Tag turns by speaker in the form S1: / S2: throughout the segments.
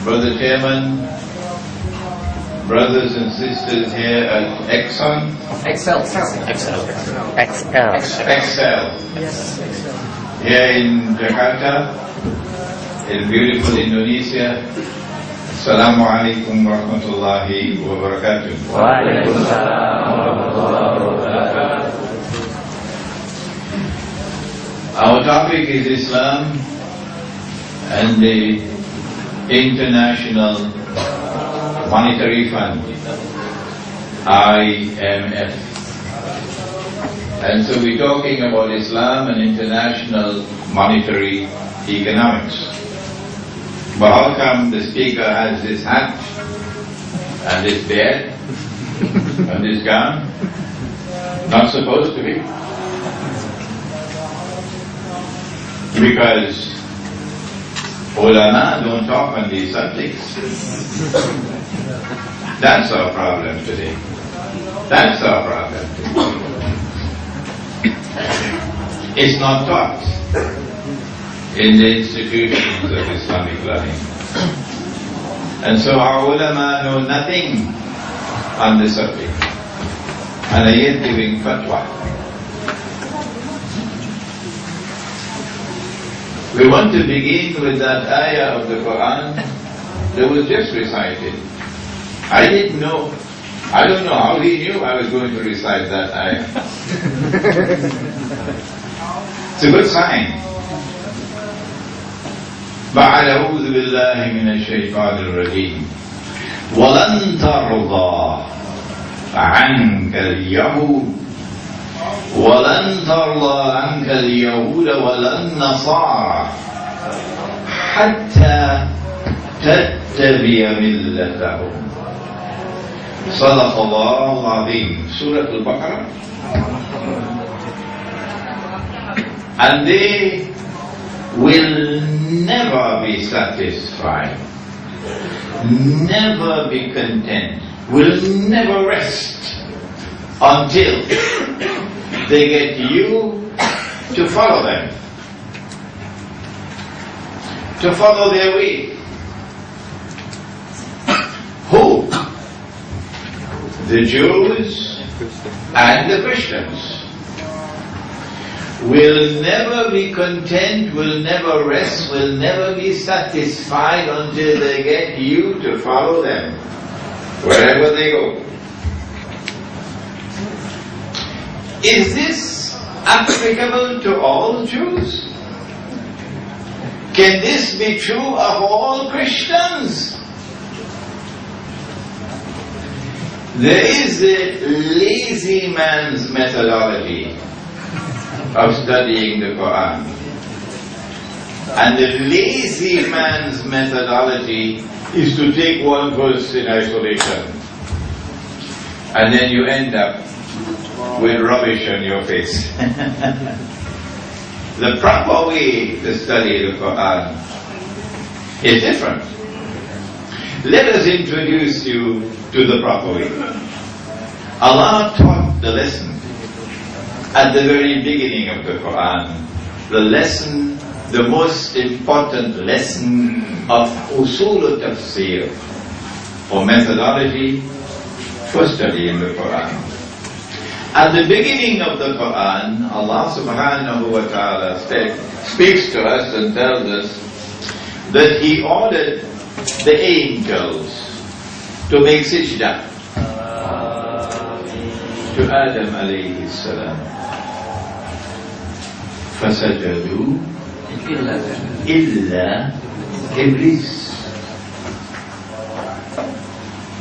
S1: Brother Chairman, brothers and sisters here at Exxon.
S2: XL.
S1: Yes, here in Jakarta, in beautiful Indonesia. Assalamu alaikum warahmatullahi wabarakatuh.
S2: Waalaikumsalam warahmatullahi wabarakatuh.
S1: Our topic is Islam and the International Monetary Fund, IMF. And so we're talking about Islam and international monetary economics. But how come the speaker has this hat and this beard and this gown? Not supposed to be. Because ulama don't talk on these subjects. That's our problem today. That's our problem today. It's not taught in the institutions of Islamic learning. And so our ulama know nothing on the subject and are yet giving fatwa. We want to begin with that ayah of the Quran that was just recited. I didn't know. I don't know how he knew I was going to recite that ayah. It's a good sign. بعد أعوذ بالله من الشيطان الرجيم ولن ترضى عنك اليهود ولن ترضى عنك اليهود ولا النصارى حتى تتبع ملتهم. صدق الله العظيم. Surah Al-Baqarah. And they will never be satisfied, never be content, will never rest until they get you to follow them, to follow their way. Who? The Jews and the Christians will never be content, will never rest, will never be satisfied until they get you to follow them wherever they go. Is this applicable to all Jews? Can this be true of all Christians? There is a lazy man's methodology of studying the Quran. And the lazy man's methodology is to take one verse in isolation. And then you end up with rubbish on your face. The proper way to study the Quran is different. Let us introduce you to the proper way. Allah taught the lesson at the very beginning of the Quran, the lesson, the most important lesson of usul tafsir, or methodology for studying the Quran. At the beginning of the Quran, Allah subhanahu wa ta'ala speaks to us and tells us that He ordered the angels to make sajda to Adam alayhi salam. فَسَجَدُوا إِلَّا إِبْلِيسَ.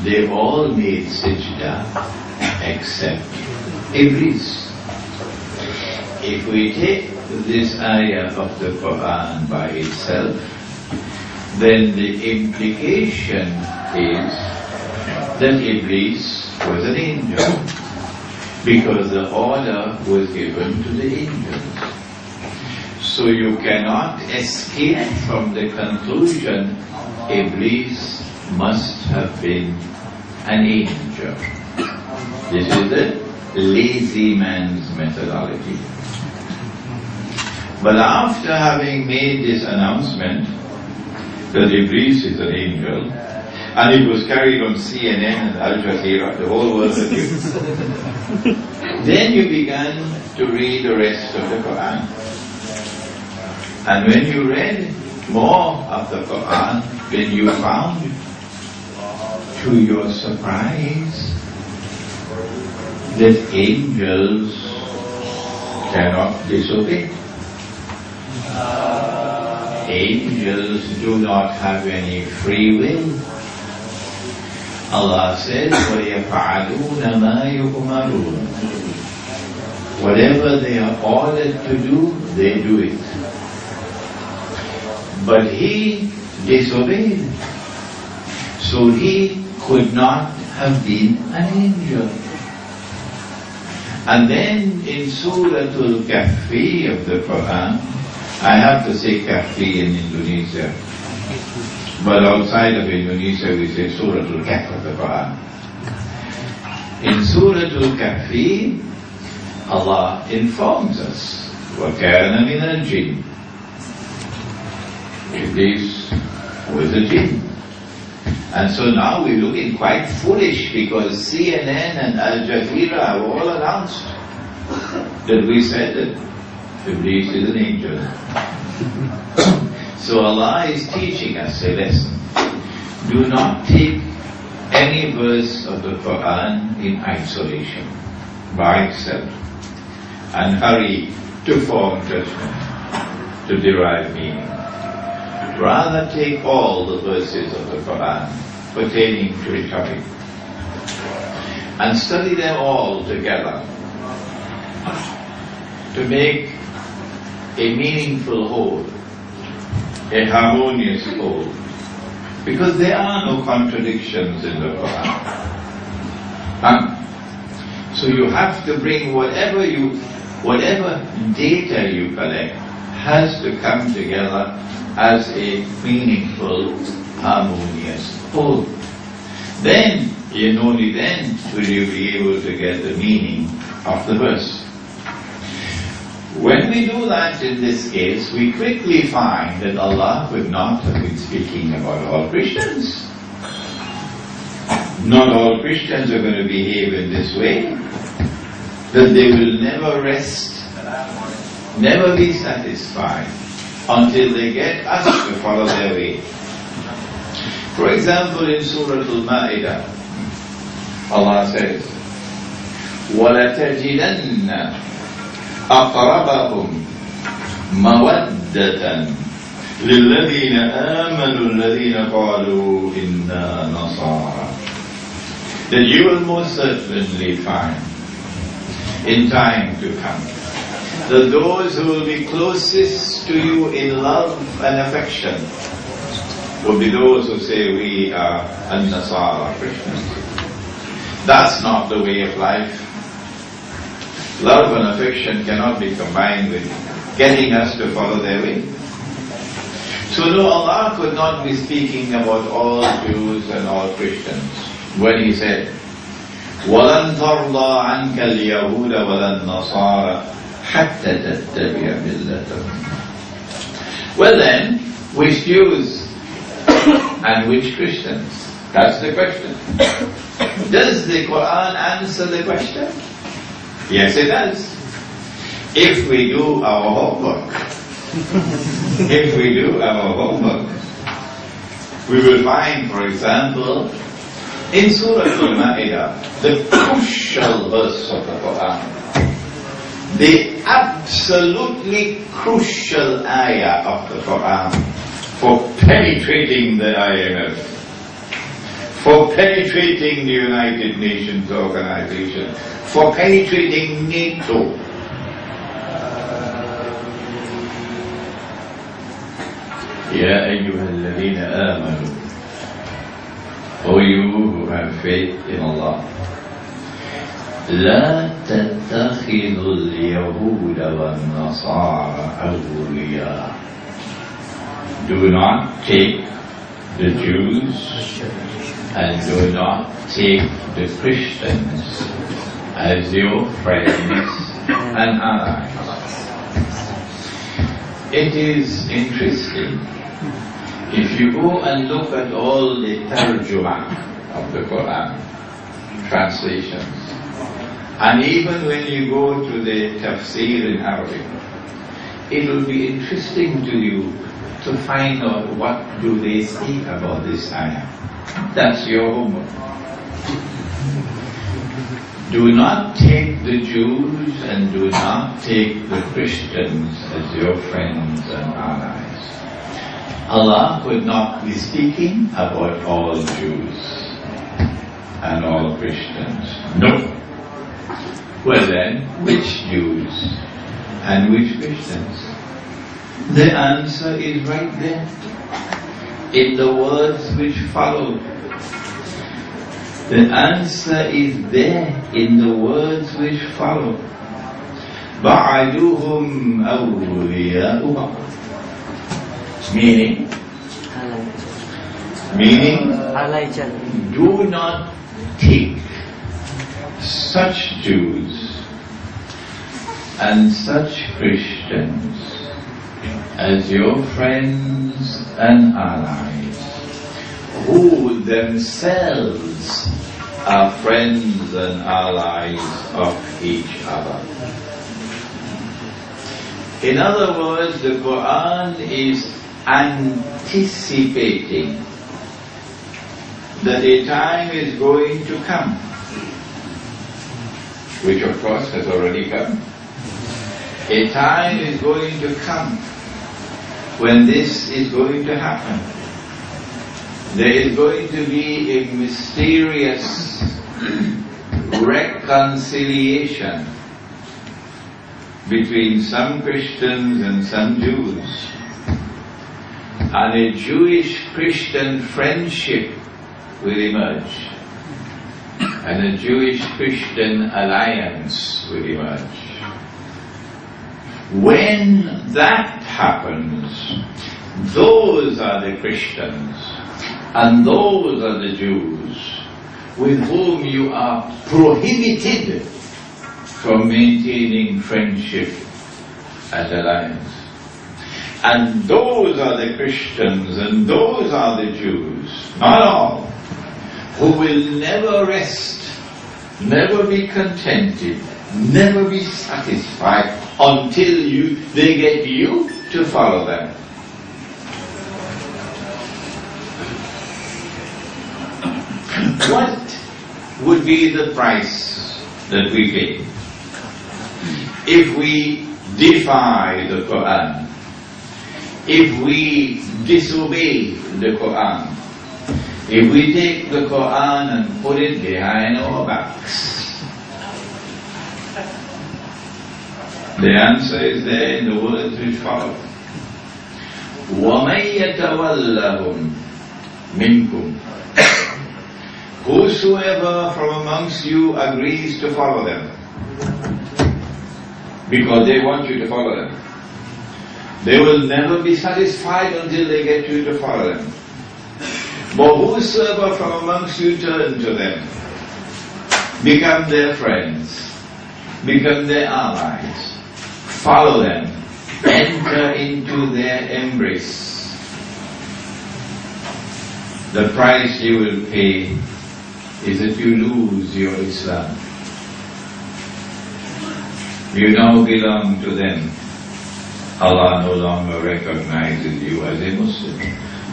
S1: They all made sajda except Iblis. If we take this ayah of the Quran by itself, then the implication is that Iblis was an angel, because the order was given to the angels. So you cannot escape from the conclusion Iblis must have been an angel. This is the lazy man's methodology. But after having made this announcement that Iblis is an angel, and it was carried on CNN and Al Jazeera, the whole world heard you, then you began to read the rest of the Quran. And when you read more of the Quran, then you found, to your surprise, that angels cannot disobey. Angels do not have any free will. Allah says, وَيَفْعَلُونَ مَا يُؤْمَرُونَ. Whatever they are ordered to do, they do it. But he disobeyed. So he could not have been an angel. And then in Surah Al-Kahfi of the Quran, I have to say Kahfi in Indonesia, but outside of Indonesia we say Surah Al-Kahf of the Quran. In Surah Al-Kahfi, Allah informs us, وَكَانَ مِنَ الْجِنِّ. Iblis was a jinn. And so now we're looking quite foolish because CNN and Al Jazeera have all announced that we said that Iblis is an angel. So Allah is teaching us a lesson. Do not take any verse of the Quran in isolation, by itself, and hurry to form judgment, to derive meaning. Rather take all the verses of the Quran pertaining to a topic and study them all together to make a meaningful whole, a harmonious whole, because there are no contradictions in the Quran. So you have to bring whatever data you collect has to come together as a meaningful, harmonious whole. Then, and only then, will you be able to get the meaning of the verse. When we do that in this case, we quickly find that Allah would not have been speaking about all Christians. Not all Christians are going to behave in this way, that they will never rest, never be satisfied until they get us to follow their way. For example, in Surah Al-Ma'idah, Allah says, وَلَتَجِدَنَّ أَقْرَبَهُمْ مَوَدَّةً لِلَّذِينَ آمَنُوا الَّذِينَ قَالُوا إِنَّا نَصَارَى. That you will most certainly find in time to come that those who will be closest to you in love and affection will be those who say we are An-Nasara, Christians. That's not the way of life. Love and affection cannot be combined with getting us to follow their way. So no, Allah could not be speaking about all Jews and all Christians when He said, وَلَن تَرْضَى عَنْكَ الْيَهُودَ وَلَا النَّصَارَى حَتَّى تَتَّبِعَ مِلَّتَهُمْ. Well then, which Jews and which Christians? That's the question. Does the Quran answer the question? Yes, it does. If we do our homework, we will find, for example, in Surah Al-Ma'idah, the crucial verse of the Quran, the absolutely crucial ayah of the Quran for penetrating the IMF, for penetrating the United Nations organization, for penetrating NATO. Ya ayyuhalladhina amanu, O you who have faith in Allah, لا تتخذوا اليهود والنصارى أولياء. Do not take the Jews and do not take the Christians as your friends and allies. It is interesting. If you go and look at all the tarjuma of the Quran, translations, and even when you go to the tafsir in Arabic, it will be interesting to you to find out what do they say about this ayah. That's your homework. Do not take the Jews and do not take the Christians as your friends and allies. Allah could not be speaking about all Jews and all Christians. No. Well then, which Jews and which Christians? The answer is right there in the words which follow. The answer is there in the words which follow. بَعْدُهُمْ أَوْلِيَاءُ بَعْضٍ. Meaning, do not take such Jews and such Christians as your friends and allies, who themselves are friends and allies of each other. In other words, the Quran is anticipating that a time is going to come, which of course has already come. A time is going to come when this is going to happen. There is going to be a mysterious reconciliation between some Christians and some Jews, and a Jewish-Christian friendship will emerge, and a Jewish-Christian alliance will emerge. When that happens, those are the Christians and those are the Jews with whom you are prohibited from maintaining friendship and alliance. And those are the Christians and those are the Jews, not all, who will never rest, never be contented, never be satisfied until they get you to follow them. What would be the price that we pay if we defy the Quran, if we disobey the Quran, if we take the Quran and put it behind our backs? The answer is there in the words which follow. وَمَن يَتَوَلَّهُمْ مِنْكُمْ. Whosoever from amongst you agrees to follow them, because they want you to follow them. They will never be satisfied until they get you to follow them. But whosoever from amongst you turn to them, become their friends, become their allies, follow them, enter into their embrace, the price you will pay is that you lose your Islam. You now belong to them. Allah no longer recognizes you as a Muslim.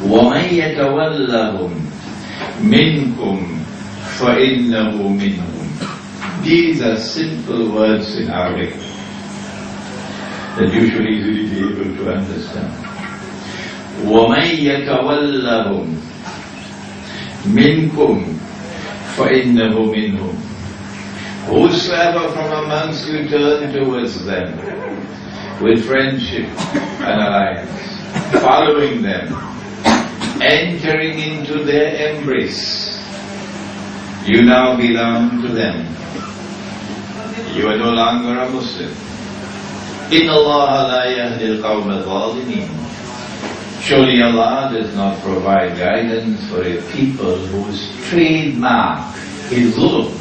S1: وَمَن يَتَوَلَّهُمْ مِنْكُمْ فَإِنَّهُ مِنْهُمْ. These are simple words in Arabic that you should easily be able to understand. وَمَن يَتَوَلَّهُمْ مِنْكُمْ فَإِنَّهُ مِنْهُمْ. Whosoever from amongst you turn towards them with friendship and alliance, following them, entering into their embrace, you now belong to them. You are no longer a Muslim. إِنَّ اللَّهَ لَا يَهْدِي الْقَوْمَ الظَّالِمِينَ. Surely Allah does not provide guidance for a people whose trademark is zulm.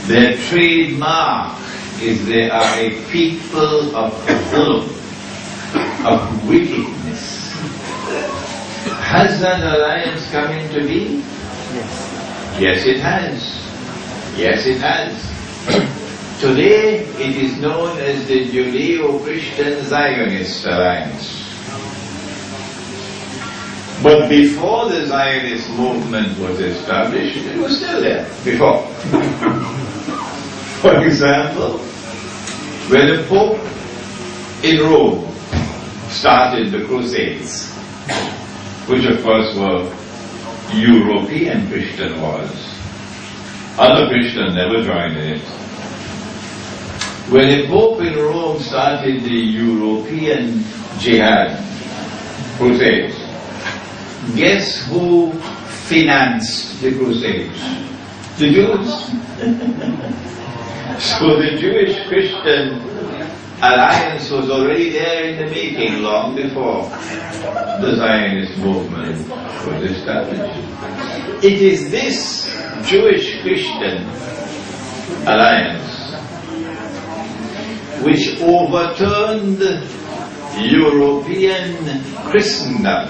S1: Their trademark is they are a people of zulm, of wickedness. Has that alliance come into being? Yes, it has. Yes, it has. Today, it is known as the Judeo-Christian Zionist Alliance. But before the Zionist movement was established, it was still there, before. For example, when the Pope in Rome started the Crusades, which of course were European Christian wars. Other Christians never joined in it. When the Pope in Rome started the European Jihad, Crusades, guess who financed the Crusades? The Jews. So the Jewish-Christian alliance was already there in the making long before the Zionist movement was established. It is this Jewish-Christian alliance which overturned European Christendom.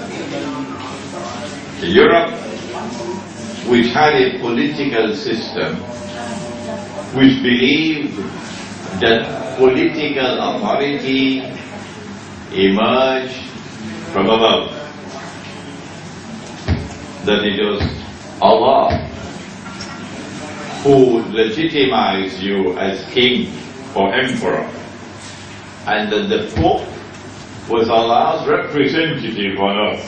S1: Europe, which had a political system which believed that political authority emerged from above, that it was Allah who legitimized you as king or emperor, and that the Pope was Allah's representative on earth.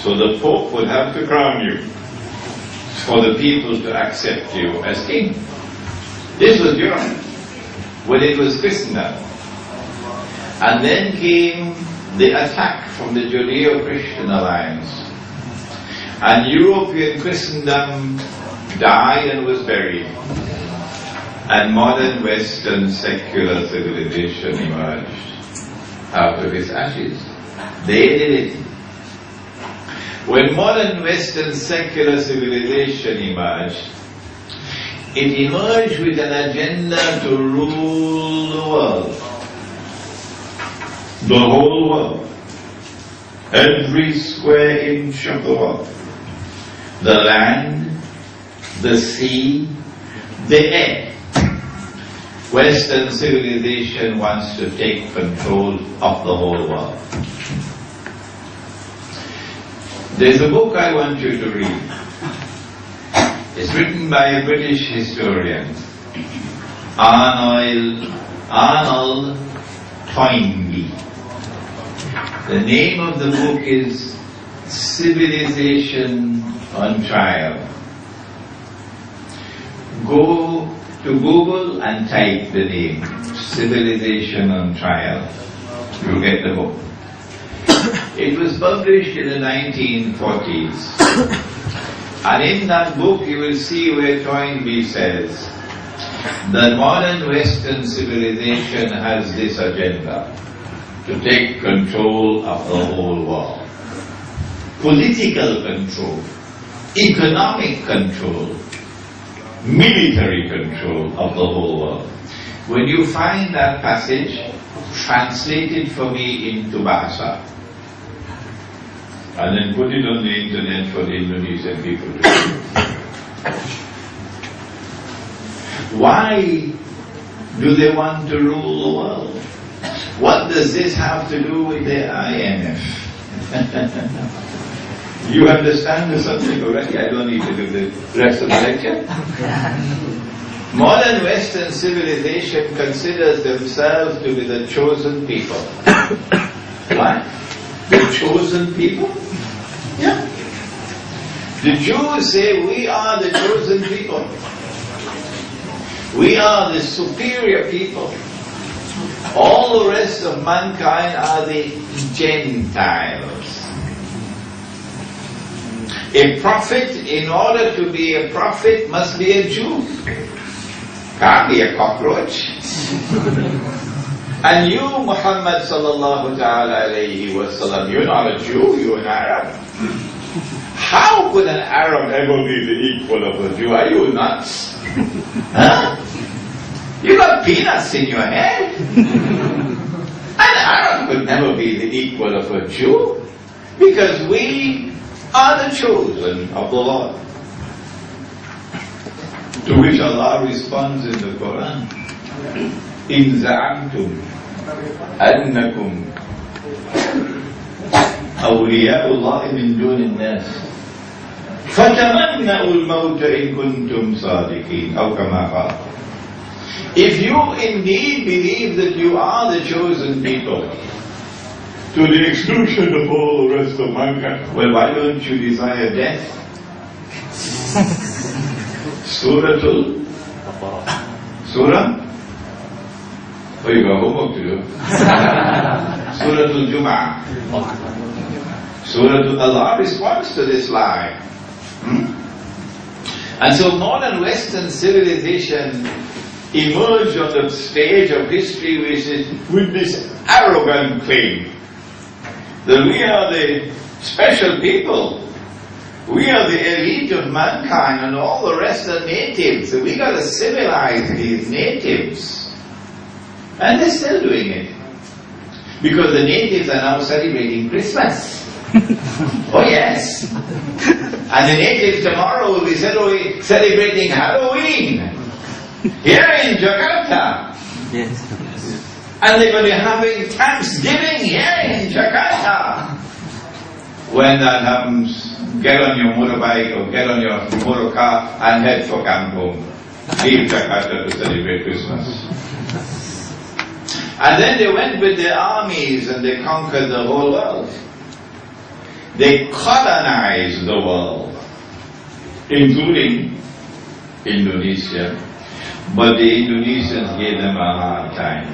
S1: So the Pope would have to crown you for the people to accept you as king. This was Europe when it was Christendom. And then came the attack from the Judeo-Christian alliance. And European Christendom died and was buried. And modern Western secular civilization emerged out of its ashes. They did it. When modern Western secular civilization emerged, it emerged with an agenda to rule the world. The whole world. Every square inch of the world. The land, the sea, the air. Western civilization wants to take control of the whole world. There's a book I want you to read. It's written by a British historian, Arnold Toynbee. The name of the book is Civilization on Trial. Go to Google and type the name, Civilization on Trial. You'll get the book. It was published in the 1940s. And in that book you will see where Toynbee says that modern Western civilization has this agenda to take control of the whole world. Political control, economic control, military control of the whole world. When you find that passage, translate it for me into Bahasa. And then put it on the internet for the Indonesian people to read. Why do they want to rule the world? What does this have to do with the IMF? You understand the subject already? I don't need to do the rest of the lecture. Modern Western civilization considers themselves to be the chosen people. What? The chosen people? Yeah. The Jews say we are the chosen people. We are the superior people. All the rest of mankind are the Gentiles. A prophet, in order to be a prophet, must be a Jew. Can't be a cockroach. And you, Muhammad sallallahu ta'ala alayhi wa sallam, you're not a Jew, you're an Arab. How could an Arab ever be the equal of a Jew? Are you nuts? Huh? You got peanuts in your head. An Arab could never be the equal of a Jew, because we are the chosen of the Lord. To which Allah responds in the Quran, إِن زَعَمْتُمْ أَنَّكُمْ أَوْلِيَاءُ اللَّهِ مِن دُونِ النَّاسِ فَتَمَنَّأُوا الْمَوْتَ إِن كُنتُمْ صَادِقِينَ أو كما قال. If you indeed believe that you are the chosen people, to the exclusion of all the rest of mankind, well, why don't you desire death? Surah? Oh, you got homework to do. Surah Al-Jum'ah. Allah responds to this lie. And so modern Western civilization emerged on the stage of history with this arrogant claim that we are the special people. We are the elite of mankind and all the rest are natives. So we got to civilize these natives. And they're still doing it. Because the natives are now celebrating Christmas. Oh yes. And the natives tomorrow will be celebrating Halloween. Here in Jakarta.
S2: Yes.
S1: And they're going to be having Thanksgiving here in Jakarta. When that happens, get on your motorbike or get on your motor car and head for Kampung. Leave Jakarta to celebrate Christmas. And then they went with their armies and they conquered the whole world. They colonized the world, including Indonesia. But the Indonesians gave them a hard time.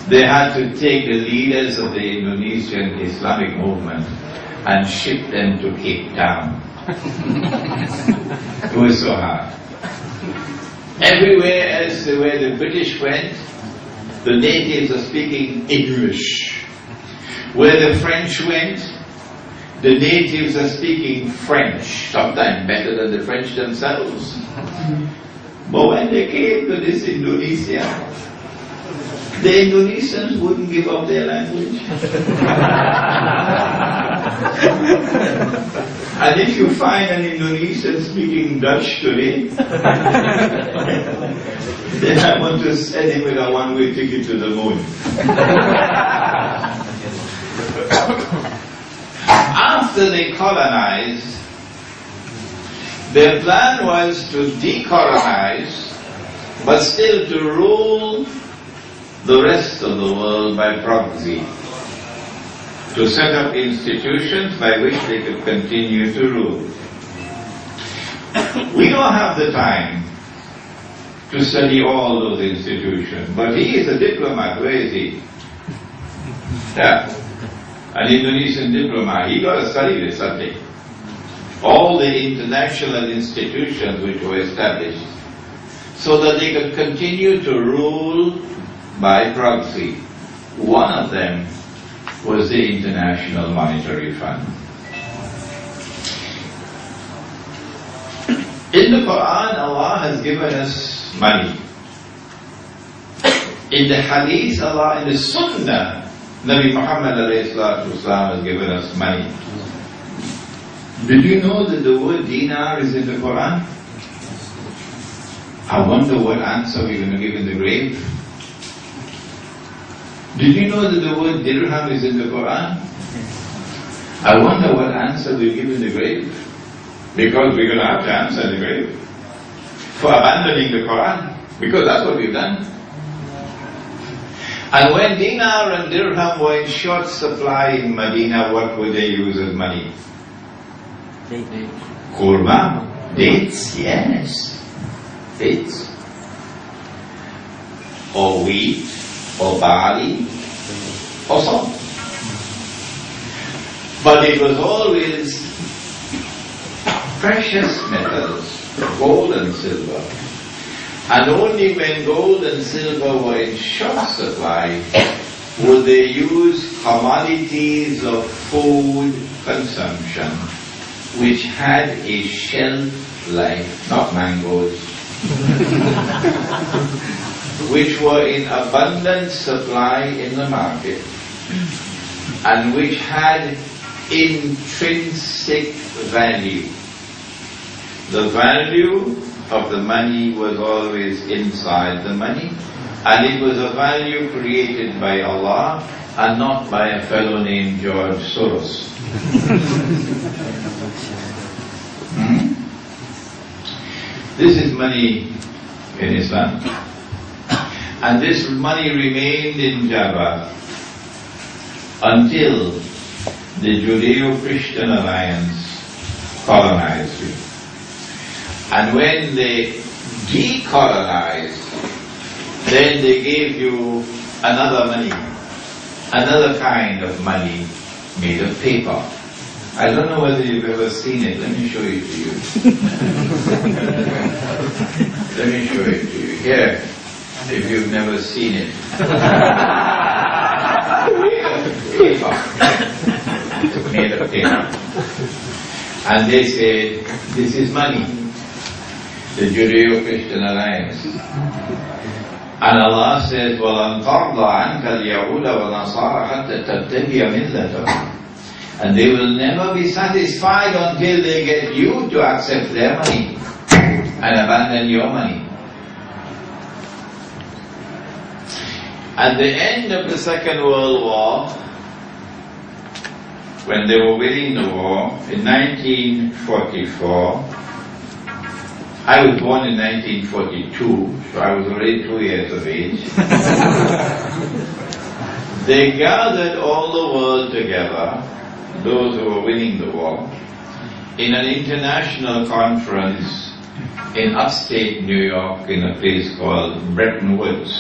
S1: They had to take the leaders of the Indonesian Islamic movement and ship them to Cape Town. It was so hard. Everywhere else where the British went, the natives are speaking English. Where the French went, the natives are speaking French, sometimes better than the French themselves. But when they came to this Indonesia, the Indonesians wouldn't give up their language. And if you find an Indonesian speaking Dutch today, then I want to send him with a one-way ticket to the moon. After they colonized, their plan was to decolonize, but still to rule the rest of the world by proxy, to set up institutions by which they could continue to rule. We don't have the time to study all those institutions, but he is a diplomat. Where is he? Yeah, an Indonesian diplomat. He got to study this subject. All the international institutions which were established, so that they could continue to rule by proxy. One of them was the International Monetary Fund. In the Quran, Allah has given us money. In the Hadith, Allah, in the Sunnah, Nabi Muhammad has given us money. Did you know that the word dinar is in the Quran? I wonder what answer we're going to give in the grave. Did you know that the word dirham is in the Quran? I wonder what answer we'll give in the grave. Because we're going to have to answer in the grave for abandoning the Quran. Because that's what we've done. And when dinar and dirham were in short supply in Medina, what would they use as money? Kurma, dates, yes. Dates. Or wheat, or barley, or salt. But it was always precious metals, gold and silver. And only when gold and silver were in short supply would they use commodities of food consumption which had a shelf life, not mangoes, which were in abundant supply in the market, and which had intrinsic value. The value of the money was always inside the money, and it was a value created by Allah and not by a fellow named George Soros. This is money in Islam. And this money remained in Java until the Judeo-Christian alliance colonized it. And when they decolonized, then they gave you another money, another kind of money made of paper. I don't know whether you've ever seen it. Let me show it to you. Let me show it to you. Here, if you've never seen it. Paper. Made of paper. And they say, this is money. The Judeo-Christian alliance. And Allah says, وَلَنْ تَرْضَ عَنْكَ الْيَهُودَ وَالنَّصَارَ حَتَّى تَتَّبِعَ مِلَّتَهُمْ. And they will never be satisfied until they get you to accept their money and abandon your money. At the end of the Second World War, when they were winning the war, in 1944, I was born in 1942, so I was already 2 years of age. They gathered all the world together, those who were winning the war, in an international conference in upstate New York in a place called Bretton Woods.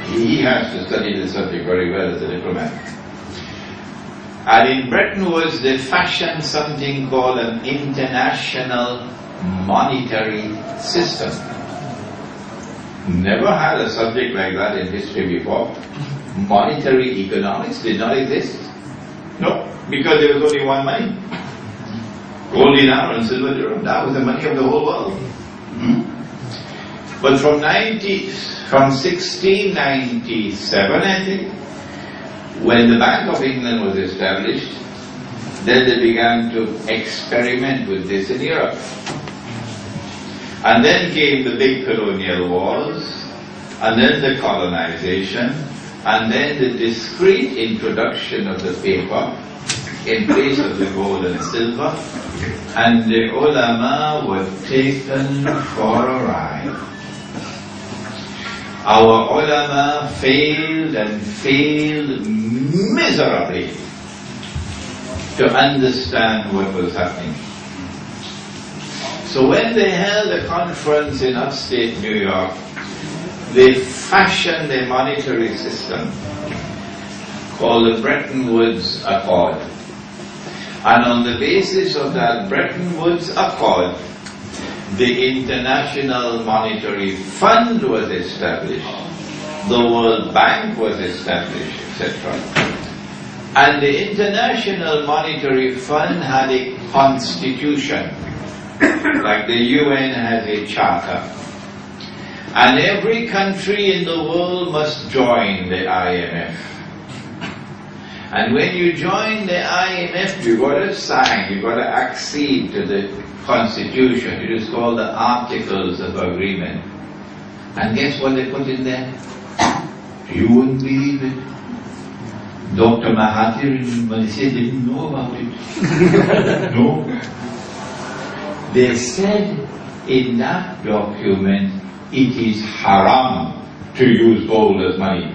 S1: He has to study the subject very well as a diplomat. And in Bretton Woods they fashioned something called an international monetary system. Never had a subject like that in history before. Monetary economics did not exist. No, because there was only one money. Gold dinar and silver dirham. That was the money of the whole world. But from 1697, I think, when the Bank of England was established, then they began to experiment with this in Europe. And then came the big colonial wars, and then the colonization, and then the discreet introduction of the paper in place of the gold and silver, and the ulama were taken for a ride. Our ulama failed and failed miserably to understand what was happening. So when they held a conference in upstate New York, they fashioned a monetary system called the Bretton Woods Accord. And on the basis of that Bretton Woods Accord, the International Monetary Fund was established, the World Bank was established, etc. And the International Monetary Fund had a constitution, like the UN has a charter. And every country in the world must join the IMF. And when you join the IMF, you've got to sign, you've got to accede to the constitution. It is called the Articles of Agreement. And guess what they put in there? You wouldn't believe it. Dr. Mahathir in Malaysia didn't know about it. No. They said in that document, it is haram to use gold as money.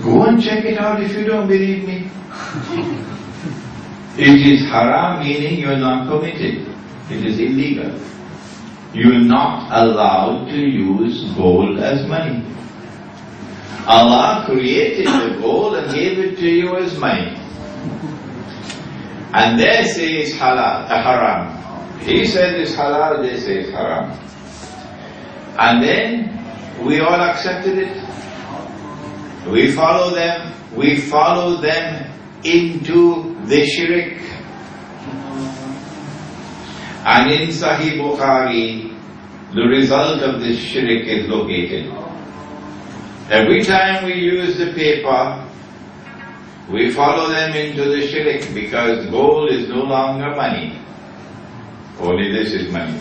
S1: Go and check it out if you don't believe me. It is haram, meaning you're not committed. It is illegal. You're not allowed to use gold as money. Allah created the gold and gave it to you as money. And they say it's halal, haram. He said it's halal, they say it's haram. And then we all accepted it. We follow them into the shirk. And in Sahih Bukhari, the result of this shirk is located. Every time we use the paper, we follow them into the shirk because gold is no longer money. Only this is money.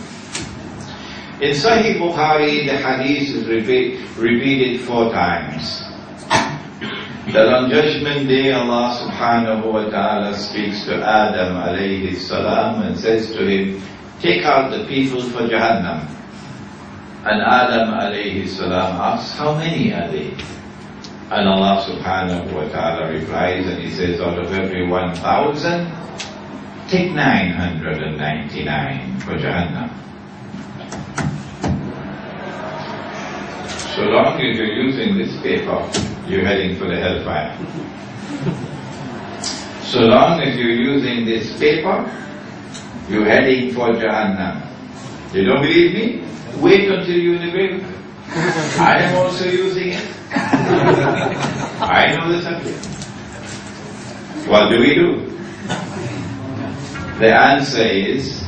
S1: In Sahih Bukhari, the hadith is repeated 4 times. That on Judgment Day, Allah subhanahu wa ta'ala speaks to Adam alayhi salam and says to him, take out the people for Jahannam. And Adam alayhi salam asks, how many are they? And Allah subhanahu wa ta'ala replies and he says, out of every 1,000, take 999 for Jahannam. So long as you're using this paper, you're heading for the hellfire. So long as you're using this paper, you're heading for Jahannam. You don't believe me? Wait until you're in the grave. I am also using it. I know the subject. What do we do? The answer is,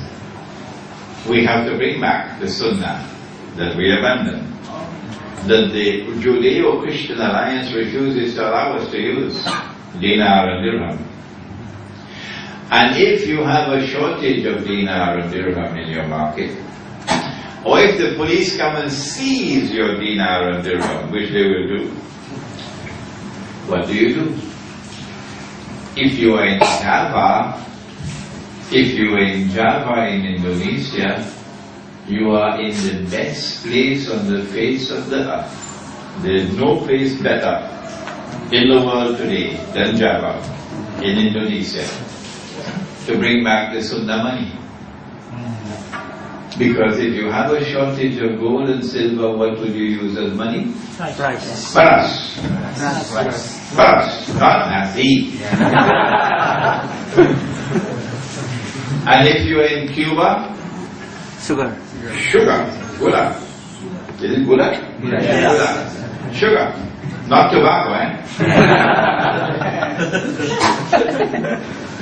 S1: we have to bring back the sunnah that we abandoned, that the Judeo-Christian alliance refuses to allow us to use, dinar and dirham. And if you have a shortage of dinar and dirham in your market, or if the police come and seize your dinar and dirham, which they will do, what do you do? If you are in Java in Indonesia, you are in the best place on the face of the earth. There is no place better in the world today than Java in Indonesia to bring back the Sunnah money. Because if you have a shortage of gold and silver, what would you use as money?
S2: Rice.
S1: Paras. Paras, not nasi. And if you are in Cuba,
S2: Sugar.
S1: sugar, gula. Is it gula?
S2: Yeah.
S1: Gula. Sugar. Not tobacco, eh?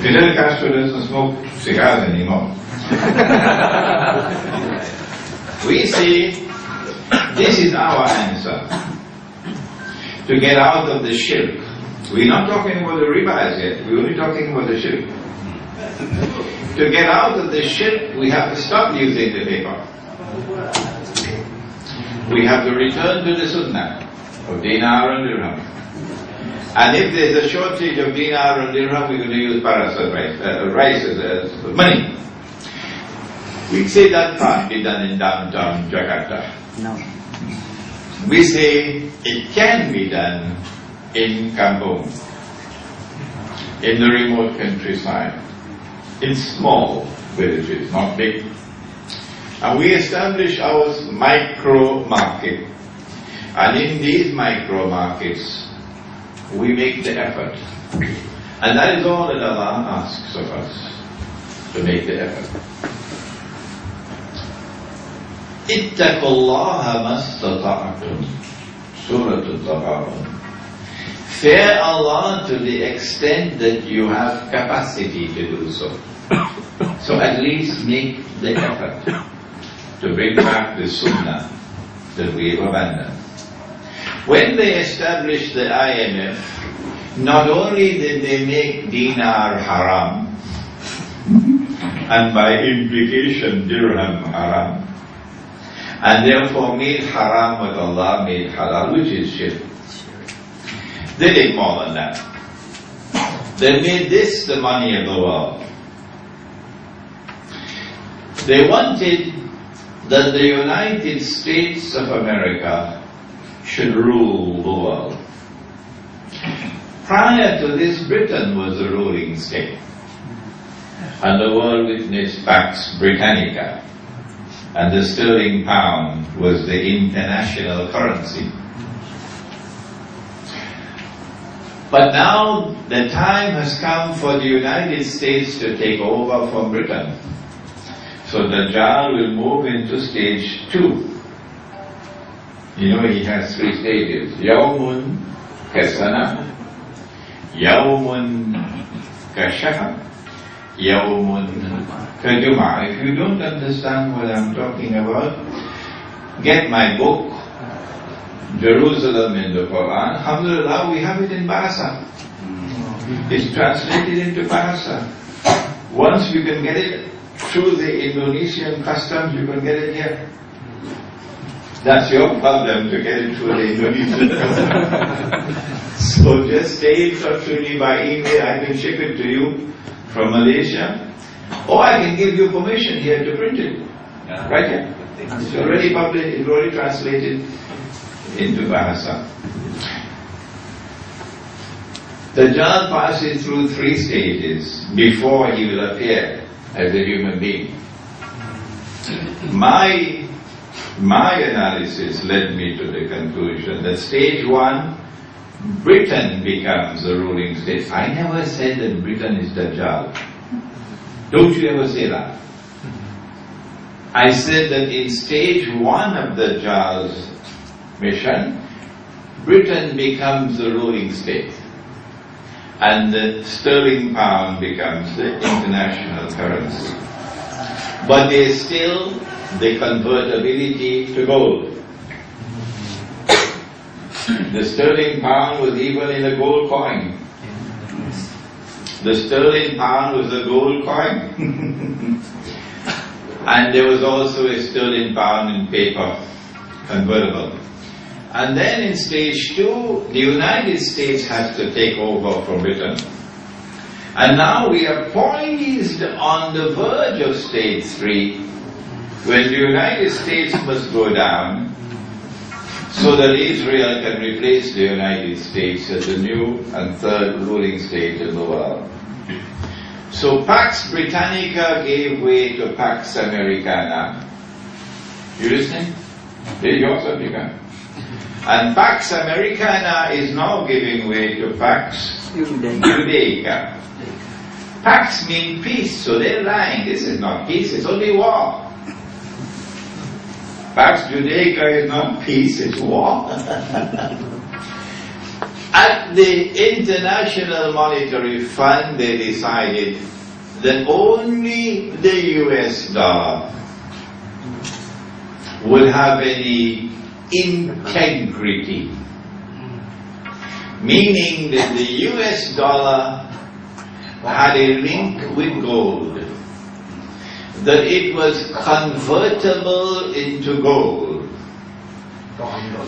S1: Fidel Castro doesn't smoke cigars anymore. We say, this is our answer to get out of the shirk. We're not talking about the riba as yet, we're only talking about the shirk. To get out of the shirk, we have to stop using the paper. We have to return to the sunnah of dinar and dirham. And if there's a shortage of dinar and dirham, we're going to use paras as rice as money. We say that can't be done in downtown Jakarta.
S2: No.
S1: We say it can be done in Kampung, in the remote countryside, in small villages, not big. And we establish our micro market. And in these micro markets, we make the effort. And that is all that Allah asks of us, to make the effort. اتقوا الله ما استطعتم. Surah Al-Taghabun. Fear Allah to the extent that you have capacity to do so. So at least make the effort to bring back the sunnah that we have abandoned. When they established the IMF, not only did they make dinar haram, and by implication dirham haram, and therefore made haram what Allah made halal, which is shirk. They did more than that. They made this the money of the world. They wanted that the United States of America should rule the world. Prior to this, Britain was the ruling state, and the world witnessed Pax Britannica, and the sterling pound was the international currency. But now the time has come for the United States to take over from Britain. So Dajjal will move into stage 2. You know, he has 3 stages. Yawmun kasana, Yawmun kashaha, Yawmun Terjemah. If you don't understand what I'm talking about, get my book, Jerusalem in the Quran. Alhamdulillah, we have it in Bahasa. It's translated into Bahasa. Once you can get it through the Indonesian customs, you can get it here. That's your problem, to get it through the Indonesian customs. So just stay in touch with me by email. I can ship it to you from Malaysia. Or I can give you permission here to print it. Right here. It's already published, it's already translated into Bahasa. Dajjal passes through 3 stages before he will appear as a human being. My analysis led me to the conclusion that stage 1, Britain becomes the ruling state. I never said that Britain is Dajjal. Don't you ever say that. I said that in stage 1 of Dajjal's mission, Britain becomes the ruling state. And the sterling pound becomes the international currency. But there's still the convertibility to gold. The sterling pound was even in a gold coin. The sterling pound was a gold coin. And there was also a sterling pound in paper, convertible. And then in stage 2, the United States has to take over from Britain. And now we are poised on the verge of stage 3, when the United States must go down, so that Israel can replace the United States as the new and third ruling state in the world. So Pax Britannica gave way to Pax Americana. You listening? There you go, Africa. And Pax Americana is now giving way to Pax Judaica. Pax means peace, so they're lying. This is not peace, it's only war. Pax Judaica is not peace, it's war. At the International Monetary Fund, they decided that only the US dollar would have any integrity, meaning that the US dollar had a link with gold, that it was convertible into gold,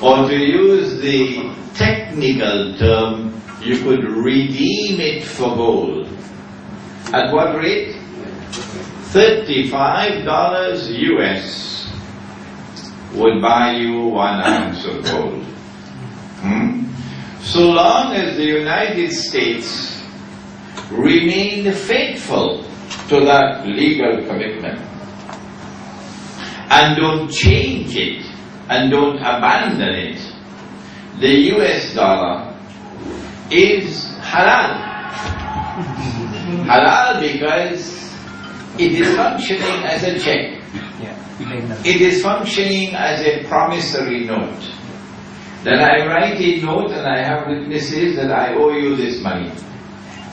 S1: or to use the technical term, you could redeem it for gold. At what rate? $35 US would buy you 1 ounce of gold. So long as the United States remained faithful to that legal commitment and don't change it and don't abandon it, the US dollar is halal. Halal because it is functioning as a check. It is functioning as a promissory note. That I write a note and I have witnesses that I owe you this money.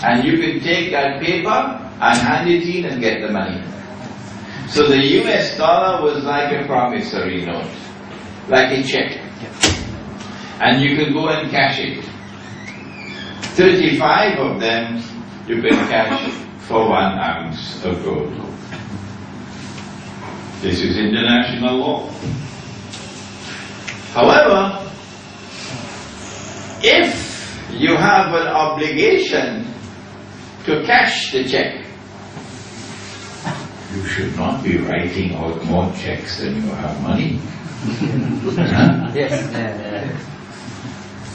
S1: And you can take that paper and hand it in and get the money. So the US dollar was like a promissory note, like a check. And you can go and cash it. 35 of them you can cash for 1 ounce of gold. This is international law. However, if you have an obligation to cash the check, you should not be writing out more checks than you have money.
S2: Yes.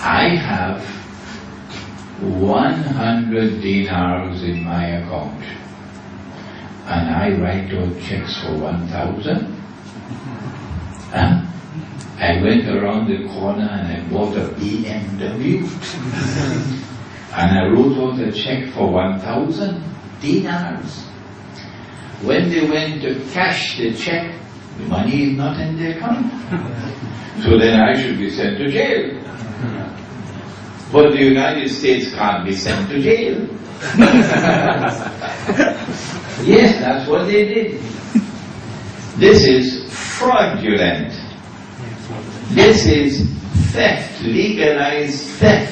S1: I have 100 dinars in my account, and I write out checks for 1,000. I went around the corner and I bought a BMW, and I wrote out a check for 1,000 dinars. When they went to cash the check, the money is not in the account. So then I should be sent to jail. But the United States can't be sent to jail. Yes, that's what they did. This is fraudulent. This is theft, legalized theft.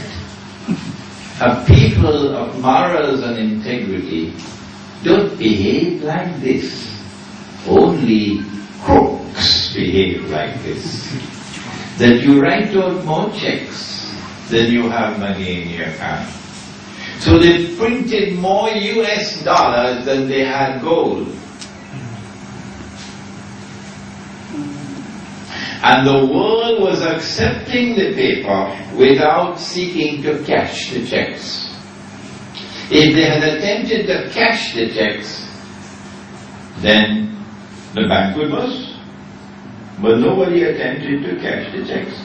S1: A people of morals and integrity don't behave like this. Only crooks behave like this. That you write out more checks than you have money in your account. So they printed more US dollars than they had gold. And the world was accepting the paper without seeking to cash the checks. If they had attempted to cash the checks, then the bank would bust. But nobody attempted to cash the checks.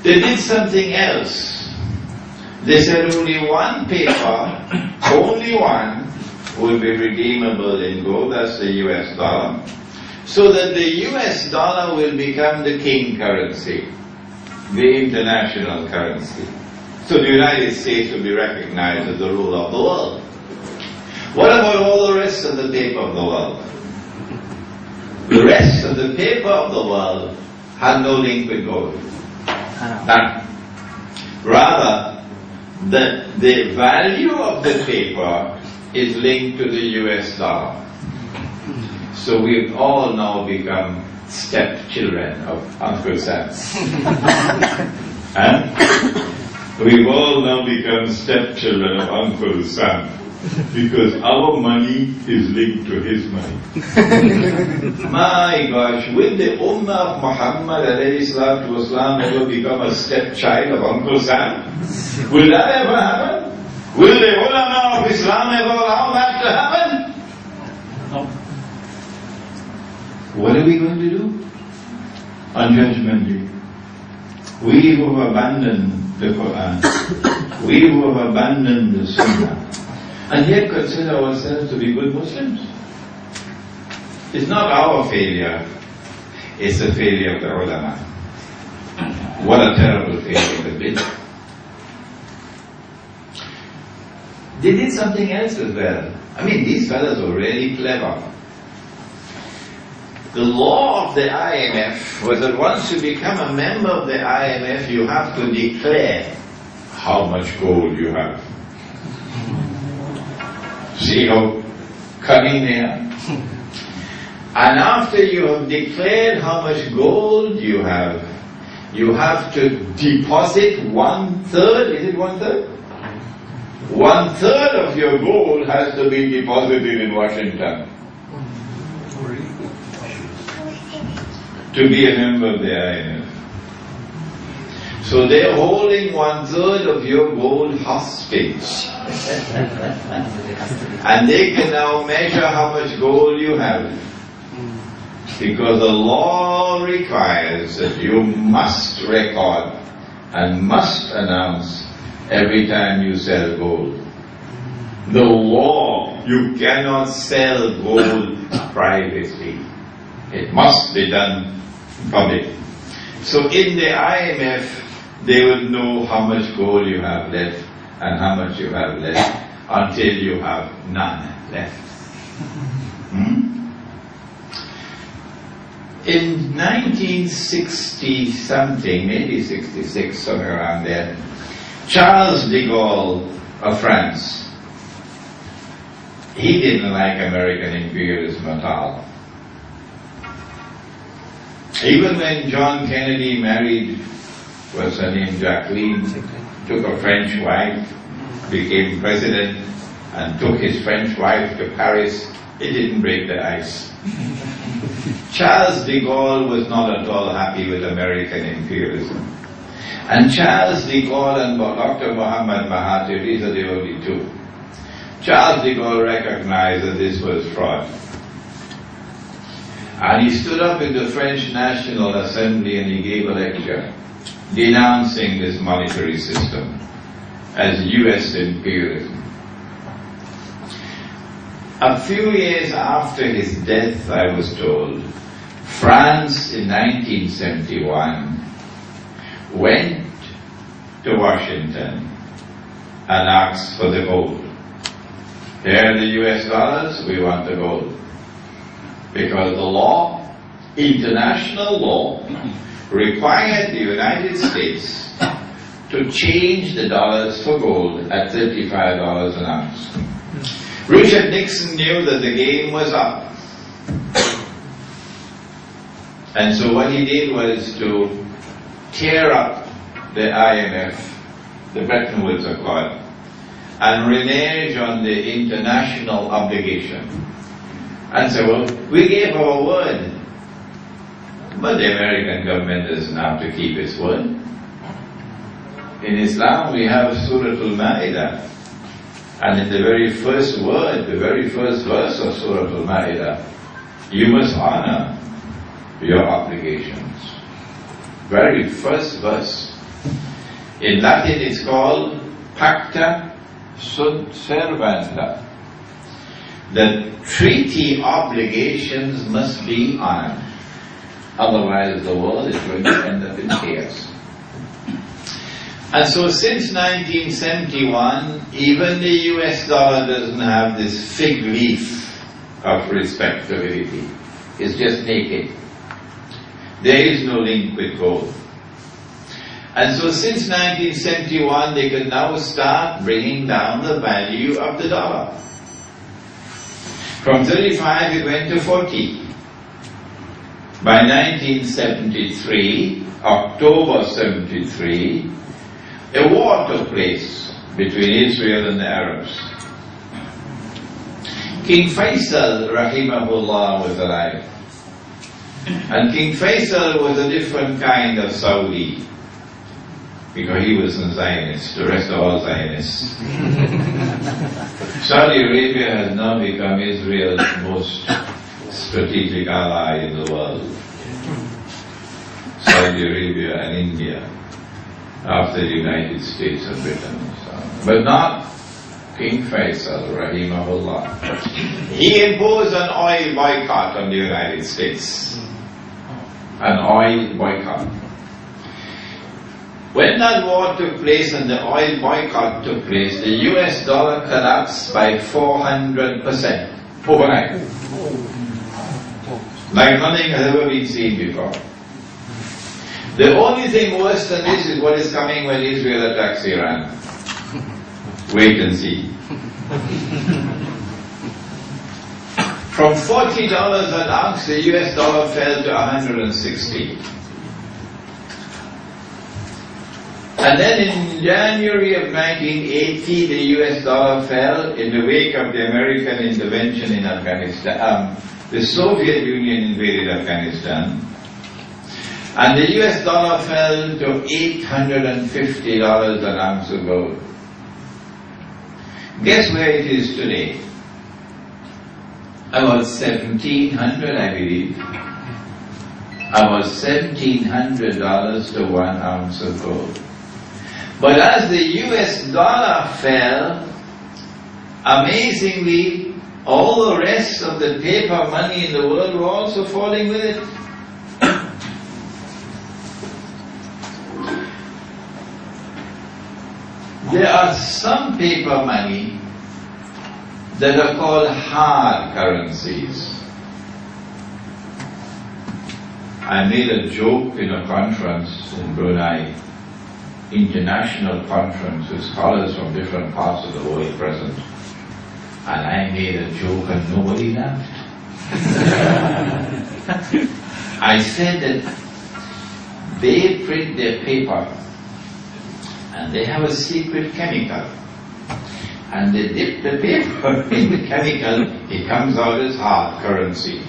S1: They did something else. They said only one paper, only one, would be redeemable in gold, that's the US dollar. So that the US dollar will become the king currency, the international currency. So the United States will be recognized as the ruler of the world. What about all the rest of the paper of the world? The rest of the paper of the world had no link with gold. None. Rather, the value of the paper is linked to the US dollar. So we've all now become stepchildren of Uncle Sam. And we've all now become stepchildren of Uncle Sam because our money is linked to his money. My gosh, will the Ummah of Muhammad alayhi salatu wasalam ever become a stepchild of Uncle Sam? Will that ever happen? Will the ulama of Islam ever allow that to happen? No. What are we going to do on Judgment Day? We who have abandoned the Quran, we who have abandoned the Sunnah, and yet consider ourselves to be good Muslims. It's not our failure, it's the failure of the ulama. What a terrible failure it is. They did something else as well. I mean, these fellows were really clever. The law of the IMF was that once you become a member of the IMF, you have to declare how much gold you have. See how cunning they are? And after you have declared how much gold you have to deposit 1/3, is it 1/3? 1/3 of your gold has to be deposited in Washington to be a member of the IMF. So they're holding 1/3 of your gold hostage. And they can now measure how much gold you have. Because the law requires that you must record and must announce every time you sell gold. The law, you cannot sell gold privately. It must be done public. So in the IMF, they will know how much gold you have left and how much you have left until you have none left. In 1960 something, maybe 66, somewhere around there, Charles de Gaulle of France, he didn't like American imperialism at all. Even when John Kennedy married, what's her name, Jacqueline, took a French wife, became president, and took his French wife to Paris, it didn't break the ice. Charles de Gaulle was not at all happy with American imperialism. And Charles de Gaulle and Dr. Muhammad Mahathir, these are the only two. Charles de Gaulle recognized that this was fraud. And he stood up in the French National Assembly and he gave a lecture denouncing this monetary system as US imperialism. A few years after his death, I was told, France in 1971 went to Washington and asked for the gold. Here are the US dollars, we want the gold. Because the law, international law, required the United States to change the dollars for gold at $35 an ounce. Richard Nixon knew that the game was up. And so what he did was to tear up the IMF, the Bretton Woods Accord, and renege on the international obligation. And so, well, we gave our word, but the American government doesn't have to keep its word. In Islam, we have Surah Al-Ma'idah, and in the very first word, the very first verse of Surah Al-Ma'idah, you must honor your obligations. Very first verse. In Latin it's called Pacta sunt servanda. The treaty obligations must be honored. Otherwise the world is going to end up in chaos. And so since 1971, even the US dollar doesn't have this fig leaf of respectability. It's just naked. There is no link with gold. And so since 1971, they can now start bringing down the value of the dollar. From 35 it went to 40. By 1973, October 73, a war took place between Israel and the Arabs. King Faisal, rahimahullah, was alive. And King Faisal was a different kind of Saudi, because he was a Zionist, the rest are all Zionists. Saudi Arabia has now become Israel's most strategic ally in the world. Saudi Arabia and India, after the United States and Britain. But not King Faisal, rahimahullah. He imposed an oil boycott on the United States. An oil boycott. When that war took place and the oil boycott took place, the US dollar collapsed by 400% overnight. Like nothing has ever been seen before. The only thing worse than this is what is coming when Israel attacks Iran. Wait and see. From $40 an ounce, the US dollar fell to 160. And then in January of 1980, the US dollar fell in the wake of the American intervention in Afghanistan. The Soviet Union invaded Afghanistan. And the US dollar fell to $850 an ounce of gold. Guess where it is today? About 1,700, I believe. About $1,700 to 1 ounce of gold. But as the US dollar fell, amazingly, all the rest of the paper money in the world were also falling with it. There are some paper money that are called hard currencies. I made a joke in a conference in Brunei, international conference with scholars from different parts of the world present. And I made a joke and nobody laughed. I said that they print their paper and they have a secret chemical. And they dip the paper in the chemical, it comes out as hard currency.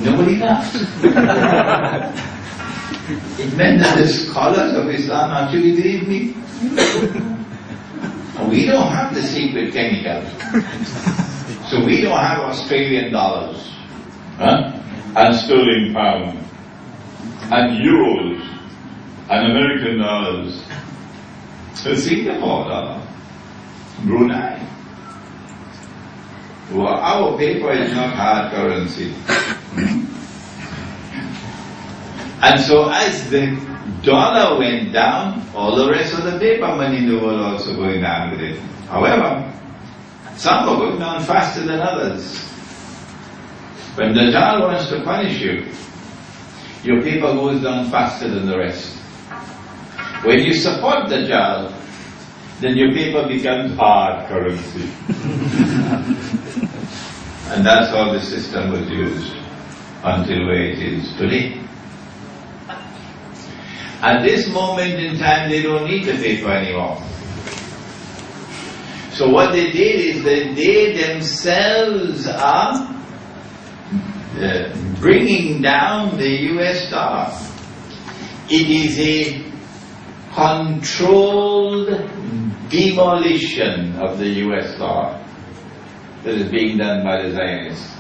S1: Nobody laughed. It meant that the scholars of Islam actually believed me. We don't have the secret chemical. So we don't have Australian dollars, and sterling pound, and euros, and American dollars. Singapore dollar, Brunei. Well, our paper is not hard currency. And so as the dollar went down, all the rest of the paper money in the world also going down with it. However, some are going down faster than others. When the Dajjal wants to punish you, your paper goes down faster than the rest. When you support the Dajjal, then your paper becomes hard currency. And that's how the system was used until where it is today. At this moment in time, they don't need the paper anymore. So what they did is that they themselves are bringing down the US dollar. It is a controlled demolition of the US dollar that is being done by the Zionists.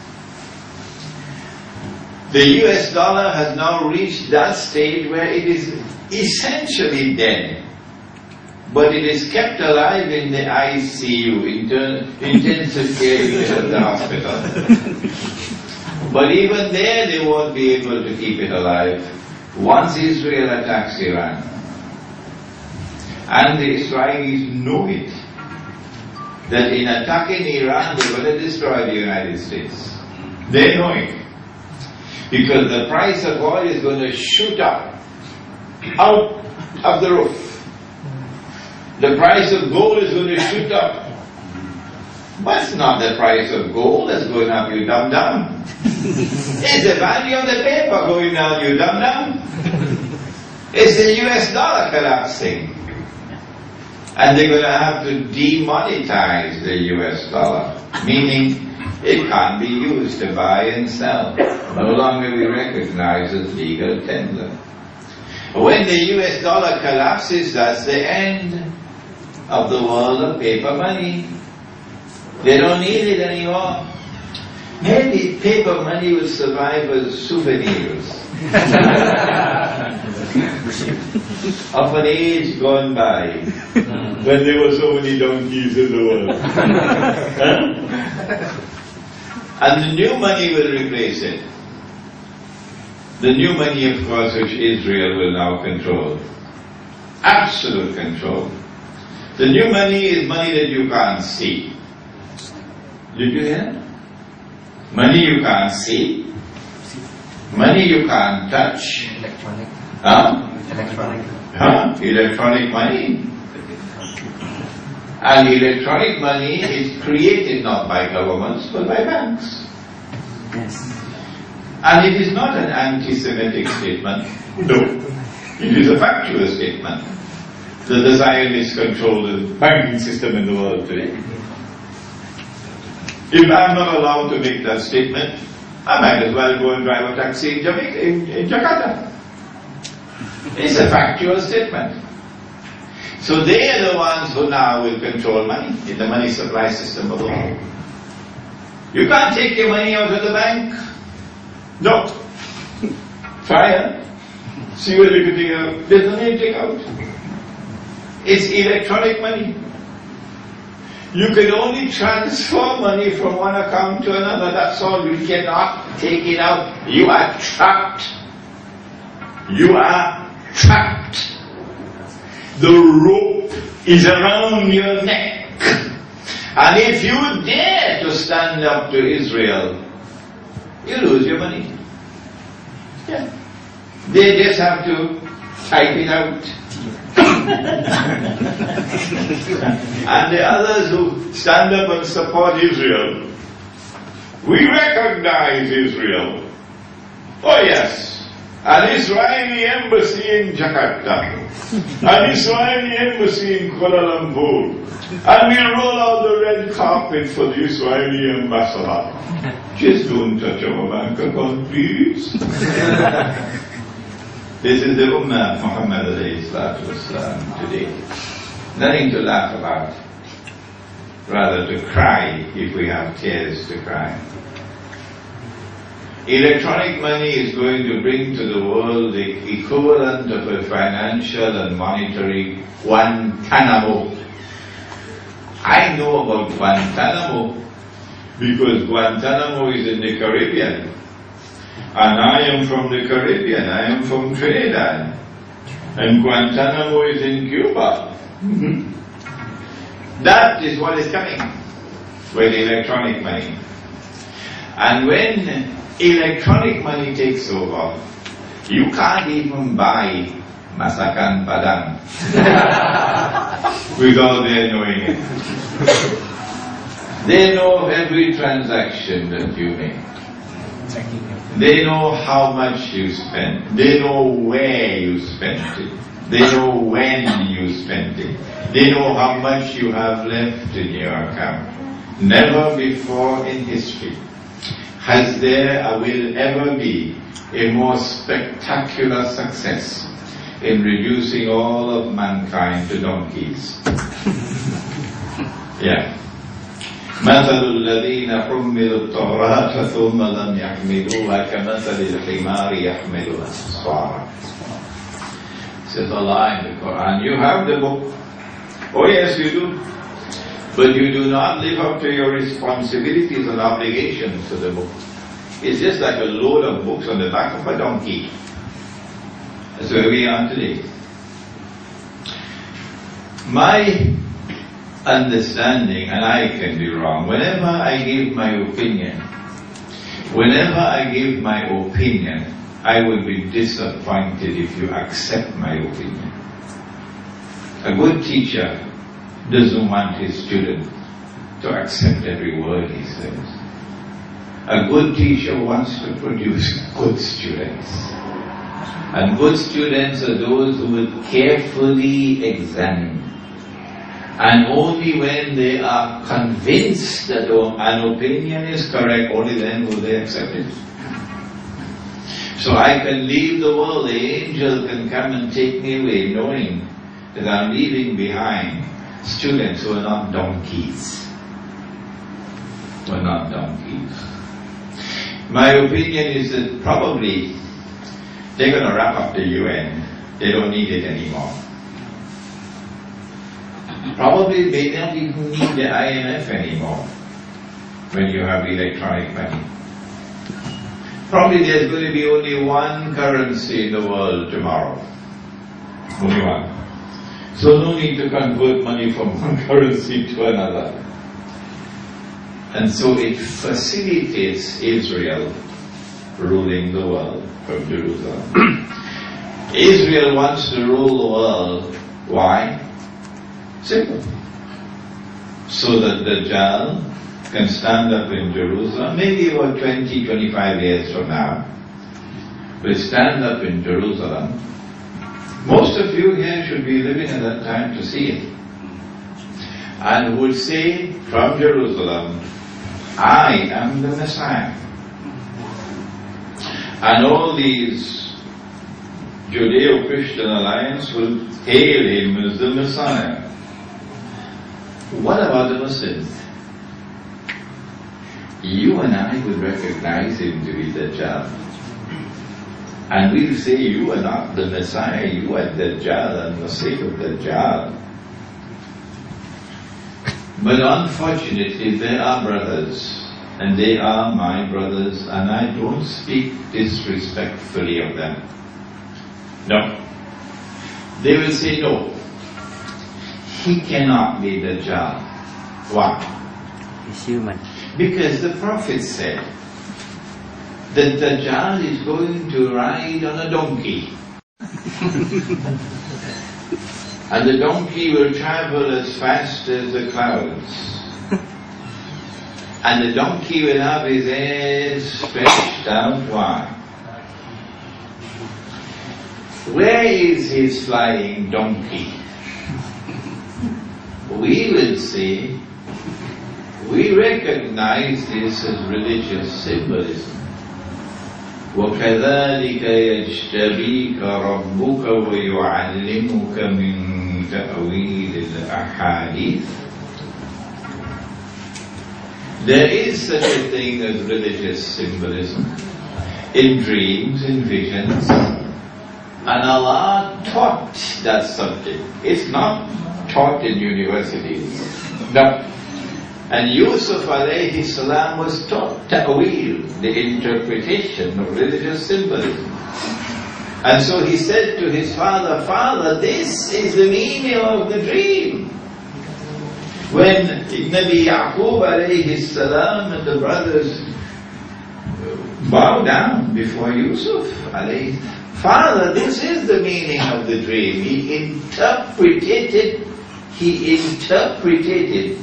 S1: The US dollar has now reached that stage where it is essentially dead, but it is kept alive in the ICU, intensive care unit of the hospital. But even there they won't be able to keep it alive once Israel attacks Iran. And the Israelis know it, that in attacking Iran they're going to destroy the United States. They know it. Because the price of oil is going to shoot up out of the roof. The price of gold is going to shoot up. But it's not the price of gold that's going up, you dumb dumb. It's the value of the paper going down, you dumb dumb. It's the US dollar collapsing. And they're going to have to demonetize the US dollar, meaning it can't be used to buy and sell. No longer be recognized as legal tender. When the US dollar collapses, that's the end of the world of paper money. They don't need it anymore. Maybe paper money will survive as souvenirs of an age gone by, when there were so many donkeys in the world. And the new money will replace it. The new money, of course, which Israel will now control. Absolute control. The new money is money that you can't see. Did you hear? Money you can't see. Money you can't touch.
S2: Electronic.
S1: Huh?
S2: Electronic.
S1: Huh? Electronic money. And electronic money is created not by governments but by banks.
S2: Yes.
S1: And it is not an anti-Semitic statement. No. It is a factual statement that the Zionists control the banking system in the world today. If I'm not allowed to make that statement, I might as well go and drive a taxi in Jamaica, in Jakarta. It's a factual statement. So they are the ones who now will control money in the money supply system of the world. You can't take your money out of the bank. No. Try it. See what you can take out. There's no need to take out. It's electronic money. You can only transfer money from one account to another. That's all. You cannot take it out. You are trapped. You are trapped. The rope is around your neck. And if you dare to stand up to Israel, you lose your money. Yeah. They just have to type it out. And the others who stand up and support Israel, we recognize Israel. Oh yes. An Israeli embassy in Jakarta, an Israeli embassy in Kuala Lumpur, and we roll out the red carpet for the Israeli ambassador. Just don't touch our bank account, please. This is the Ummah of Muhammad alayhi salatu wasalam today. Nothing to laugh about, rather to cry if we have tears to cry. Electronic money is going to bring to the world the equivalent of a financial and monetary Guantanamo. I know about Guantanamo because Guantanamo is in the Caribbean. And I am from the Caribbean, I am from Trinidad. And Guantanamo is in Cuba. That is what is coming with electronic money. And when electronic money takes over, you can't even buy masakan padang without their knowing it. They know every transaction that you make. They know how much you spend. They know where you spent it. They know when you spent it. They know how much you have left in your account. Never before in history has there or will ever be a more spectacular success in reducing all of mankind to donkeys. Yeah. مثل الذين حملوا التوراة ثم لم يحملوها كمثل الحمار يحمل أسفارا. Says Allah in the Quran, you have the book. Oh yes, you do. But you do not live up to your responsibilities and obligations to the book. It's just like a load of books on the back of a donkey. That's where we are today. My understanding, and I can be wrong, whenever I give my opinion, I will be disappointed if you accept my opinion. A good teacher doesn't want his student to accept every word he says. A good teacher wants to produce good students. And good students are those who will carefully examine. And only when they are convinced that an opinion is correct, only then will they accept it. So I can leave the world, the angel can come and take me away, knowing that I'm leaving behind students who are not donkeys. Who are not donkeys. My opinion is that probably they're going to wrap up the UN. They don't need it anymore. Probably they don't even need the IMF anymore when you have electronic money. Probably there's going to be only one currency in the world tomorrow. Only one. So no need to convert money from one currency to another. And so it facilitates Israel ruling the world from Jerusalem. Israel wants to rule the world. Why? Simple. So that Dajjal can stand up in Jerusalem, maybe about 20, 25 years from now, will stand up in Jerusalem. Most of you here should be living at that time to see it. And would say from Jerusalem, I am the Messiah. And all these Judeo-Christian alliance will hail him as the Messiah. What about the Muslims? You and I would recognize him to be Dajjal. And we'll say, you are not the Messiah, you are Dajjal and the sake of Dajjal. But unfortunately, there are brothers, and they are my brothers, and I don't speak disrespectfully of them. No. They will say, no, he cannot be Dajjal. Why?
S2: He's human.
S1: Because the Prophet said that Dajjal is going to ride on a donkey. And the donkey will travel as fast as the clouds. And the donkey will have his ears stretched out wide. Where is his flying donkey? We will say, we recognize this as religious symbolism. وَكَذَلِكَ يَجْتَبِيكَ رَبُّكَ وَيُعَلِّمُكَ مِنْ تَأْوِيلِ الْأَحَادِيثِ. There is such a thing as religious symbolism in dreams, in visions, and Allah taught that subject. It's not taught in universities. No. And Yusuf alayhi salam was taught ta'wil, the interpretation of religious symbolism. And so he said to his father, "Father, this is the meaning of the dream." When Nabi Yaqub alayhi salam and the brothers bow down before Yusuf alayhi, "Father, this is the meaning of the dream." He interpreted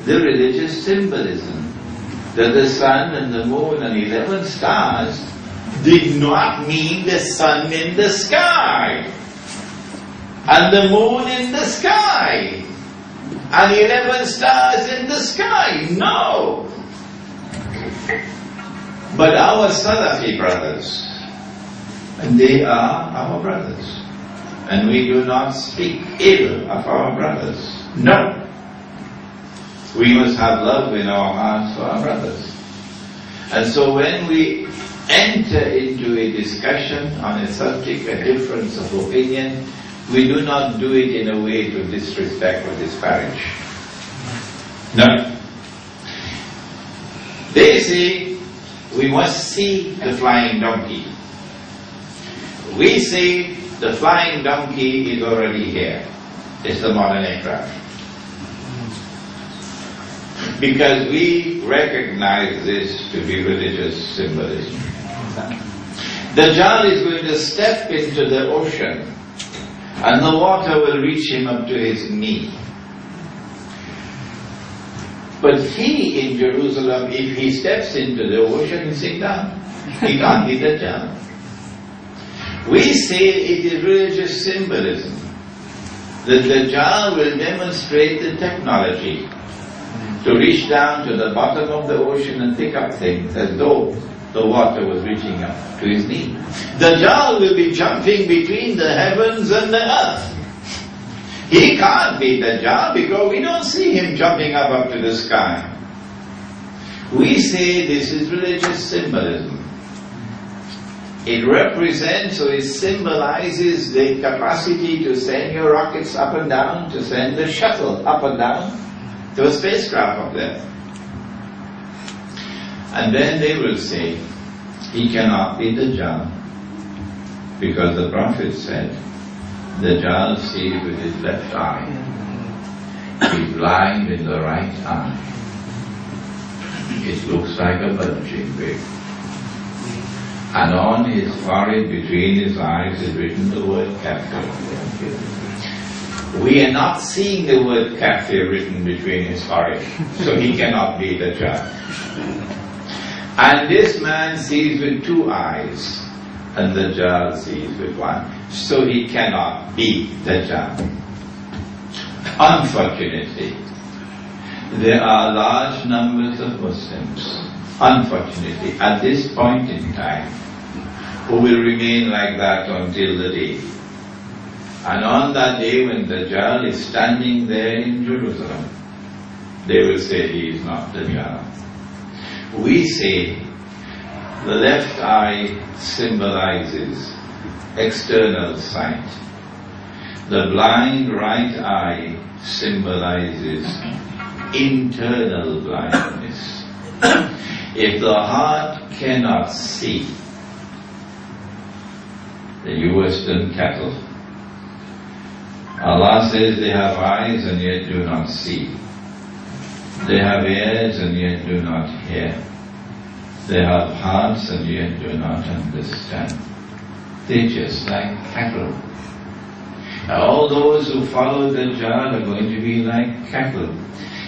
S1: the religious symbolism, that the sun and the moon and 11 stars did not mean the sun in the sky and the moon in the sky and 11 stars in the sky. No! But our Salafi brothers, and they are our brothers, and we do not speak ill of our brothers. No! We must have love in our hearts for our brothers. And so when we enter into a discussion on a subject, a difference of opinion, we do not do it in a way to disrespect or disparage. No. They say we must see the flying donkey. We say the flying donkey is already here. It's the modern aircraft. Because we recognize this to be religious symbolism. Dajjal is going to step into the ocean and the water will reach him up to his knee. But he in Jerusalem, if he steps into the ocean, he'll sink down. He can't be Dajjal. We say it is religious symbolism. The Dajjal will demonstrate the technology to reach down to the bottom of the ocean and pick up things as though the water was reaching up to his knee. Dajjal will be jumping between the heavens and the earth. He can't be Dajjal because we don't see him jumping up to the sky. We say this is religious symbolism. It represents or it symbolizes the capacity to send your rockets up and down, to send the shuttle up and down, to a spacecraft up there. And then they will say, he cannot be Dajjal, because the Prophet said, Dajjal sees with his left eye, he's blind in the right eye. It looks like a bunching big. And on his forehead between his eyes is written the word kafir. We are not seeing the word kafir written between his forehead, so he cannot be Dajjal. And this man sees with two eyes, and Dajjal sees with one, so he cannot be Dajjal. Unfortunately, there are large numbers of Muslims, unfortunately, at this point in time, who will remain like that until the day. And on that day when Dajjal is standing there in Jerusalem, they will say he is not Dajjal. We say the left eye symbolizes external sight. The blind right eye symbolizes internal blindness. If the heart cannot see, the Western cattle, Allah says they have eyes and yet do not see. They have ears and yet do not hear. They have hearts and yet do not understand. They're just like cattle. All those who follow Dajjal are going to be like cattle.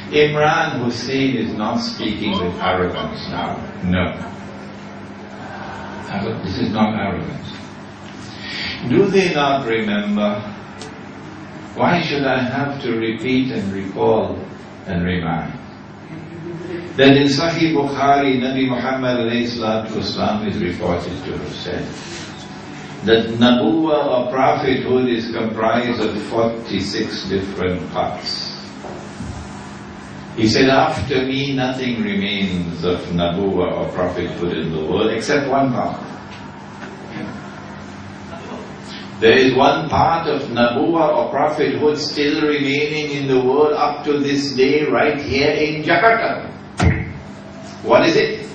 S1: Imran Husein is not speaking with arrogance now. No. This is not arrogance. Do they not remember? Why should I have to repeat and recall and remind? That in Sahih Bukhari, Nabi Muhammad ﷺ is reported to have said that Nabuwa or prophethood is comprised of 46 different parts. He said, after me nothing remains of Nabuwa or prophethood in the world except one part. There is one part of Nabuwah or prophethood still remaining in the world up to this day right here in Jakarta. What is it?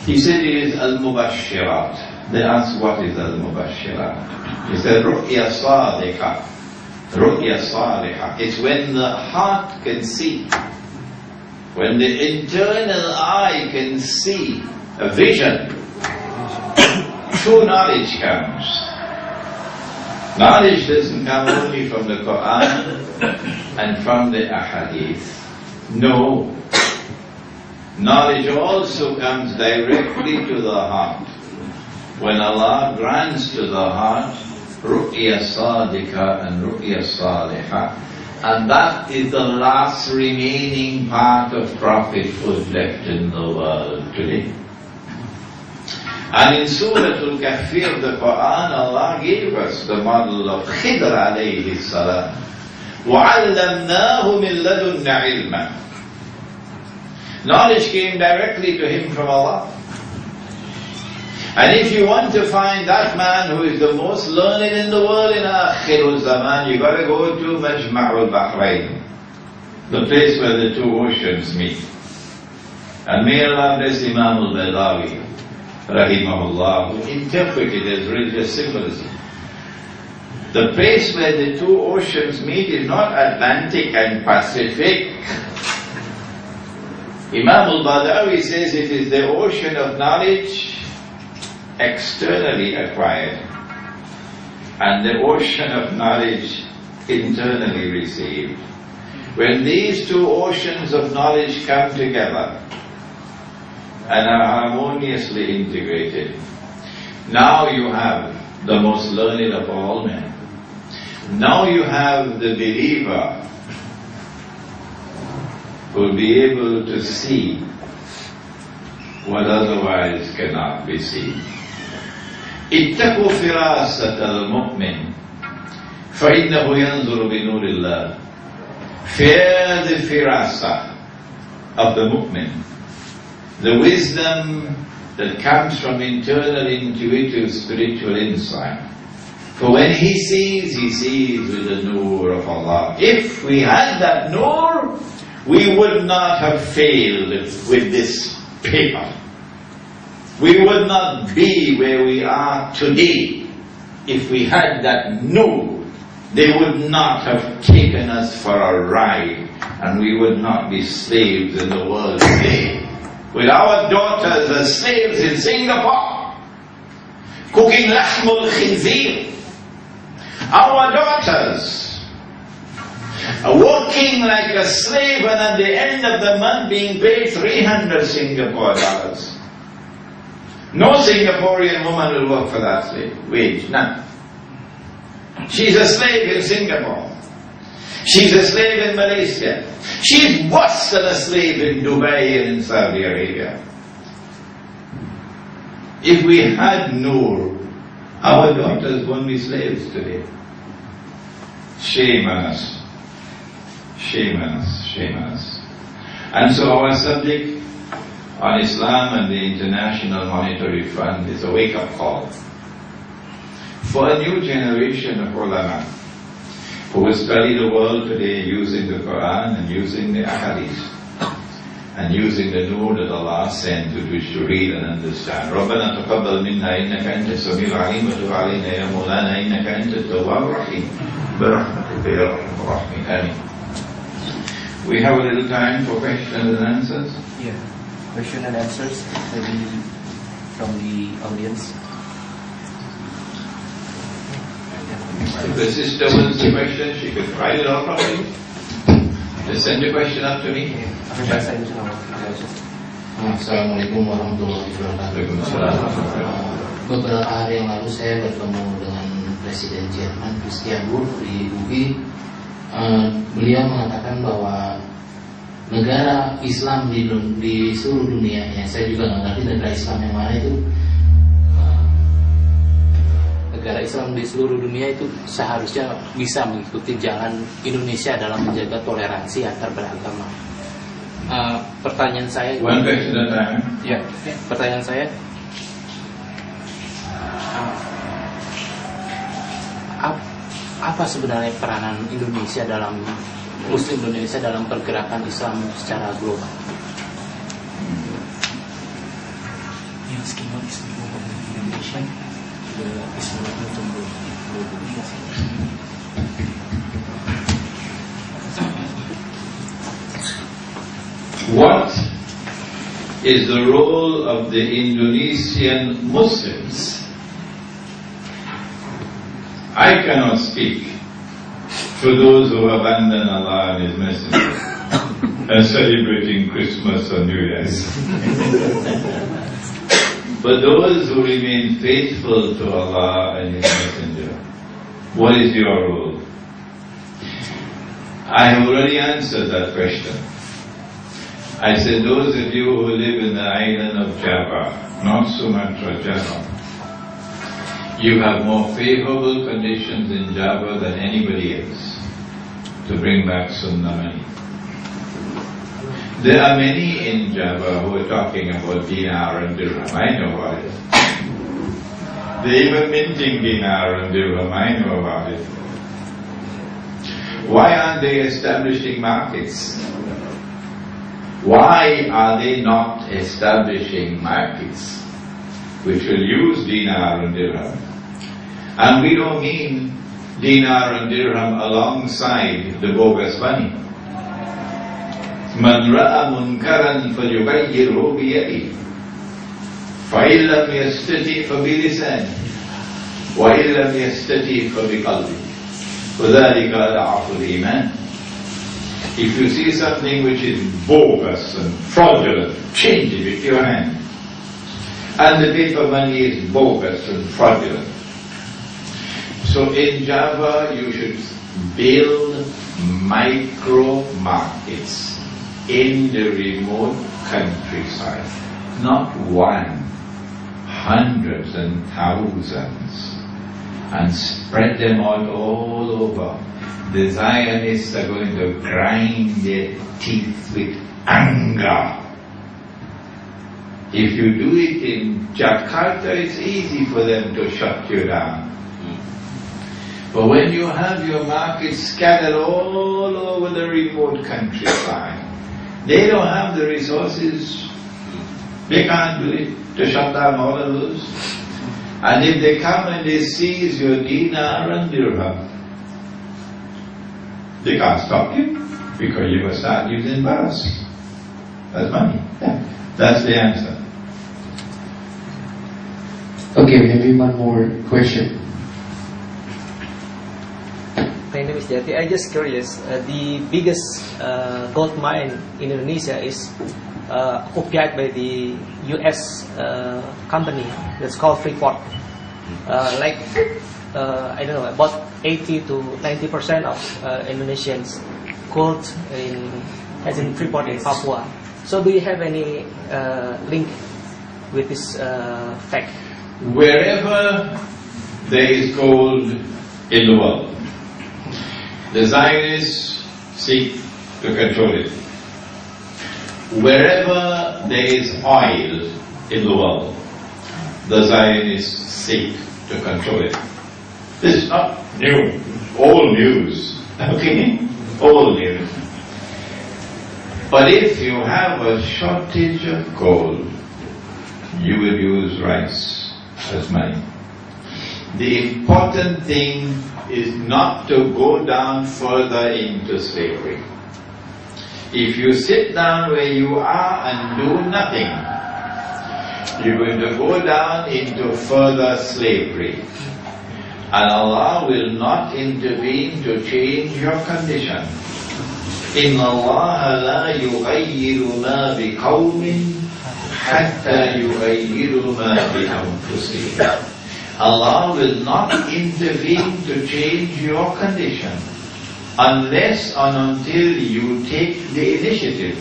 S1: He said it is Al-Mubashirat. They asked what is Al-Mubashirat? He said Ru'ya Sadiqa. Ru'ya Sadiqa. It's when the heart can see. When the internal eye can see a vision. True knowledge comes. Knowledge doesn't come only from the Quran and from the Ahadith. No. Knowledge also comes directly to the heart. When Allah grants to the heart Ru'ya Sadiqa and Ru'ya Salihah, and that is the last remaining part of prophethood left in the world today. And in Surah Al-Kahfi, the Quran, Allah gave us the model of Khidr alayhi salam. وَعَلَّمْنَاهُ مِن لَدُنَّ عِلْمًا. Knowledge came directly to him from Allah. And if you want to find that man who is the most learned in the world in Akhirul Zaman, you got to go to Majma'ul Bahrain, the place where the two oceans meet. And may Allah bless Imam al-Badawi, rahimahullah, who interpreted as religious symbolism. The place where the two oceans meet is not Atlantic and Pacific. Imam al-Badawi says it is the ocean of knowledge externally acquired and the ocean of knowledge internally received. When these two oceans of knowledge come together and are harmoniously integrated, now you have the most learned of all men. Now you have the believer who will be able to see what otherwise cannot be seen. اتقوا فراسة المؤمن فإنه ينظر بنور الله. Fear the firasa of the mu'min, the wisdom that comes from internal intuitive spiritual insight. For when he sees with the nur of Allah. If we had that nur, we would not have failed with this paper. We would not be where we are today if we had that nur. They would not have taken us for a ride, and we would not be slaves in the world today. With our daughters as slaves in Singapore, cooking lahmul khinzir. Our daughters are working like a slave, and at the end of the month being paid 300 Singapore dollars. No Singaporean woman will work for that wage, none. She's a slave in Singapore. She's a slave in Malaysia. She's worse than a slave in Dubai and in Saudi Arabia. If we had nur, our daughters won't be slaves today. Shame on us. Shame on us. Shame on us. And so our subject on Islam and the International Monetary Fund is a wake-up call for a new generation of ulama who will study the world today using the Quran and using the Ahadith and using the nur that Allah sent with which to read and understand. رَبَّنَا تَقَبَّلْ مِنَّا إِنَّكَ أَنْتَ السَّمِيعُ الْعَلِيمُ وَتُبْ عَلَيْنَا يَا مَوْلَانَا إِنَّكَ أَنْتَ التَّوَّابُ الرَّحِيمُ بِرَحْمَتِكَ يَا أَرْحَمَ الرَّاحِمِينَ آمين. We have a little time for questions and answers.
S2: Yeah. Question and answers, maybe from the audience.
S1: If the sister wants a question, she could write it out properly. Just send a question up to me.
S3: Assalamualaikum warahmatullahi wabarakatuh. Beberapa hari yang lalu saya bertemu dengan Presiden Jerman Christian Wulff di UI. Beliau mengatakan bahwa negara Islam di seluruh dunia, ya saya juga nggak ngerti negara Islam yang mana itu.
S4: Negara Islam di seluruh dunia itu seharusnya bisa mengikuti jalan Indonesia dalam menjaga toleransi antar beragama. Pertanyaan saya,
S1: One question at a time.
S4: ya, pertanyaan saya, apa sebenarnya peranan Indonesia dalam Muslim Indonesia dalam pergerakan Islam secara global?
S5: Yang skema Islam Indonesia Islam
S1: What is the role of the Indonesian Muslims? I cannot speak for those who abandon Allah and His Messenger and celebrating Christmas or New Year's. But those who remain faithful to Allah and His Messenger, what is your role? I have already answered that question. I said those of you who live in the island of Java, not Sumatra, Java, you have more favorable conditions in Java than anybody else to bring back Sunnah money. There are many in Java who are talking about dinar and dirham. I know about it. They're even minting dinar and dirham. I know about it. Why aren't they establishing markets? Why are they not establishing markets which will use dinar and dirham? And we don't mean dinar and dirham alongside the bogus money. من رأى منكرا فليغيره بيده فإن لم يستطع فبلسانه وإن لم يستطع فبقلبه وذلك أضعف الإيمان. If you see something which is bogus and fraudulent, change it with your hand. And the paper money is bogus and fraudulent. So in Java you should build micro markets in the remote countryside. Not one, hundreds and thousands. And spread them out all over. The Zionists are going to grind their teeth with anger. If you do it in Jakarta, it's easy for them to shut you down. But when you have your markets scattered all over the remote countryside, they don't have the resources. They can't do it to shut down all of those. And if they come and they seize your dinar and dirham, they can't stop you because you will start using bars as money. Yeah. That's the answer.
S6: Okay, maybe one more question.
S7: My name is Jati. I'm just curious. The biggest gold mine in Indonesia is occupied by the U.S. company that's called Freeport. I don't know, about 80 to 90% of Indonesians gold has in Freeport in Papua. So do you have any link with this fact?
S1: Wherever there is gold in the world, the Zionists seek to control it. Wherever there is oil in the world, the Zionists seek to control it. This is not new, old news, okay? Old news. But if you have a shortage of gold, you will use rice as money. The important thing is not to go down further into slavery. If you sit down where you are and do nothing, you're going to go down into further slavery. And Allah will not intervene to change your condition. إِنَّ اللَّهَ لَا يُغَيِّرُ مَا بِقَوْمٍ حَتَّى يُغَيِّرُ مَا بِأَنفُسِهِمْ. Allah will not intervene to change your condition unless and until you take the initiative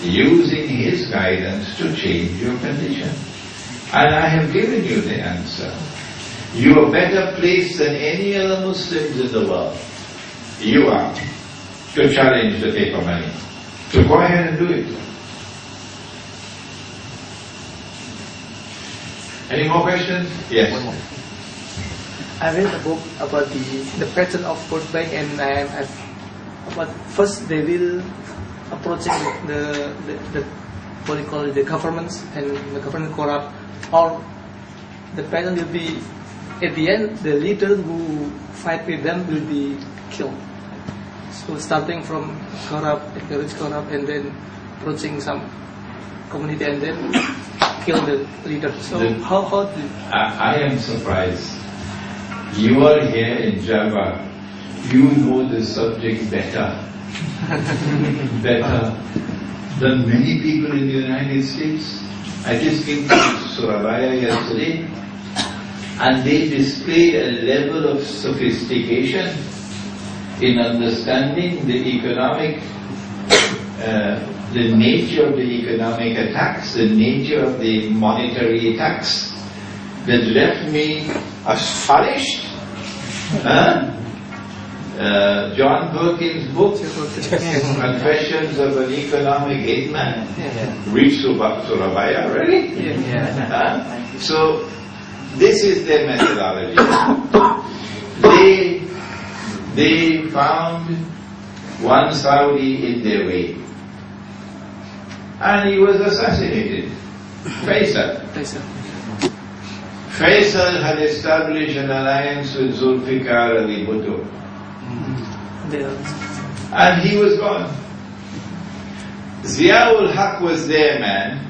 S1: using His guidance to change your condition. And I have given you the answer. You are better placed than any other Muslims in the world. You are to challenge the paper money. So go ahead and do it. Any more questions? Yes.
S7: I read a book about the president of World Bank and IMF. But first they will approaching the what do you call it, the governments, and the government corrupt, or the president will be, at the end the leader who fight with them will be killed. So starting from corrupt, encourage corrupt, and then approaching some community and then kill the leader. So how do
S1: I am surprised. You are here in Java. You know the subject better than many people in the United States. I just came to Surabaya yesterday, and they displayed a level of sophistication in understanding the economic, the nature of the economic attacks, the nature of the monetary attacks, that left me astonished. John Perkins' book, Confessions of an Economic Hitman, reached Surabaya already. So this is their methodology. They found one Saudi in their way, and he was assassinated. Faisal had established an alliance with Zulfikar Ali Bhutto, and he was gone. Ziaul Haq was their man,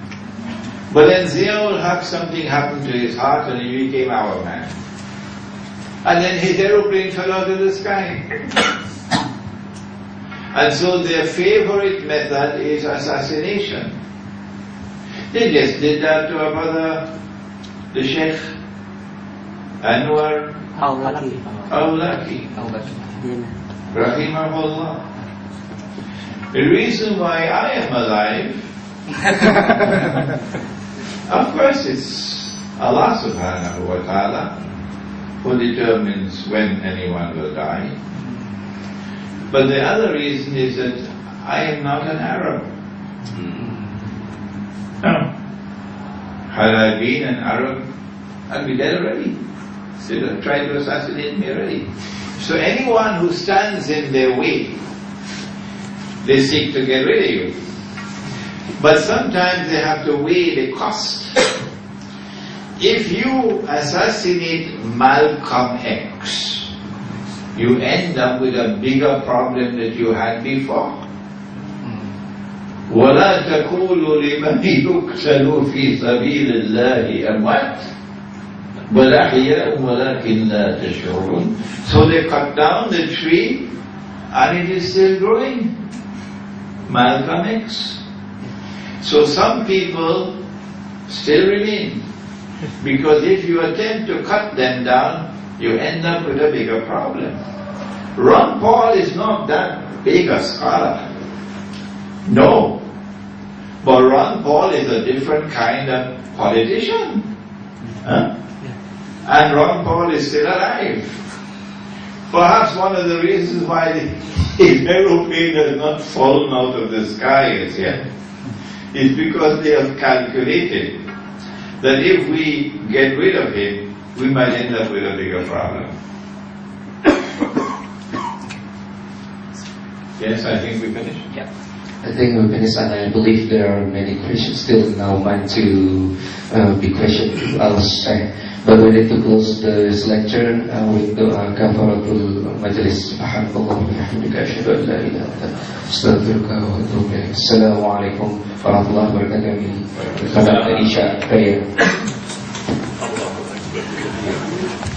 S1: but then Ziaul Haq, something happened to his heart and he became our man. And then his aeroplane fell out of the sky. And so their favorite method is assassination. They just did that to our brother, the Sheikh Anwar Awlaki, Rahimahullah. The reason why I am alive, of course it's Allah subhanahu wa ta'ala who determines when anyone will die. But the other reason is that I am not an Arab. No. Had I been an Arab, I'd be dead already. Still tried to assassinate me already. So anyone who stands in their way, they seek to get rid of you. But sometimes they have to weigh the cost. If you assassinate Malcolm X, you end up with a bigger problem that you had before. وَلَا تَقُولُوا لِمَنْ يُقْتَلُ فِي سَبِيلِ اللَّهِ أَمْوَاتٍ بَلْ أَحْيَاءٌ وَلَكِنْ لَا تَشْعُرُونَ. So they cut down the tree and it is still growing. Malcolm X. So some people still remain, because if you attempt to cut them down, you end up with a bigger problem. Ron Paul is not that big a scholar. No. But Ron Paul is a different kind of politician. And Ron Paul is still alive. Perhaps one of the reasons why his aeroplane has not fallen out of the sky as yet is because they have calculated that if we get rid of him, we might end up with a bigger problem. Yes, I think we finished.
S7: Yeah.
S6: I think we finished, and I believe there are many questions still in our mind to be questioned. I'll say, but we need to close this lecture with the kafaratul majlis. Subhanallah wa bihamdika, asyhadu an la ilaha illa anta, astaghfiruka wa atubu ilaik. Assalamualaikum warahmatullahi wabarakatuh. Isya.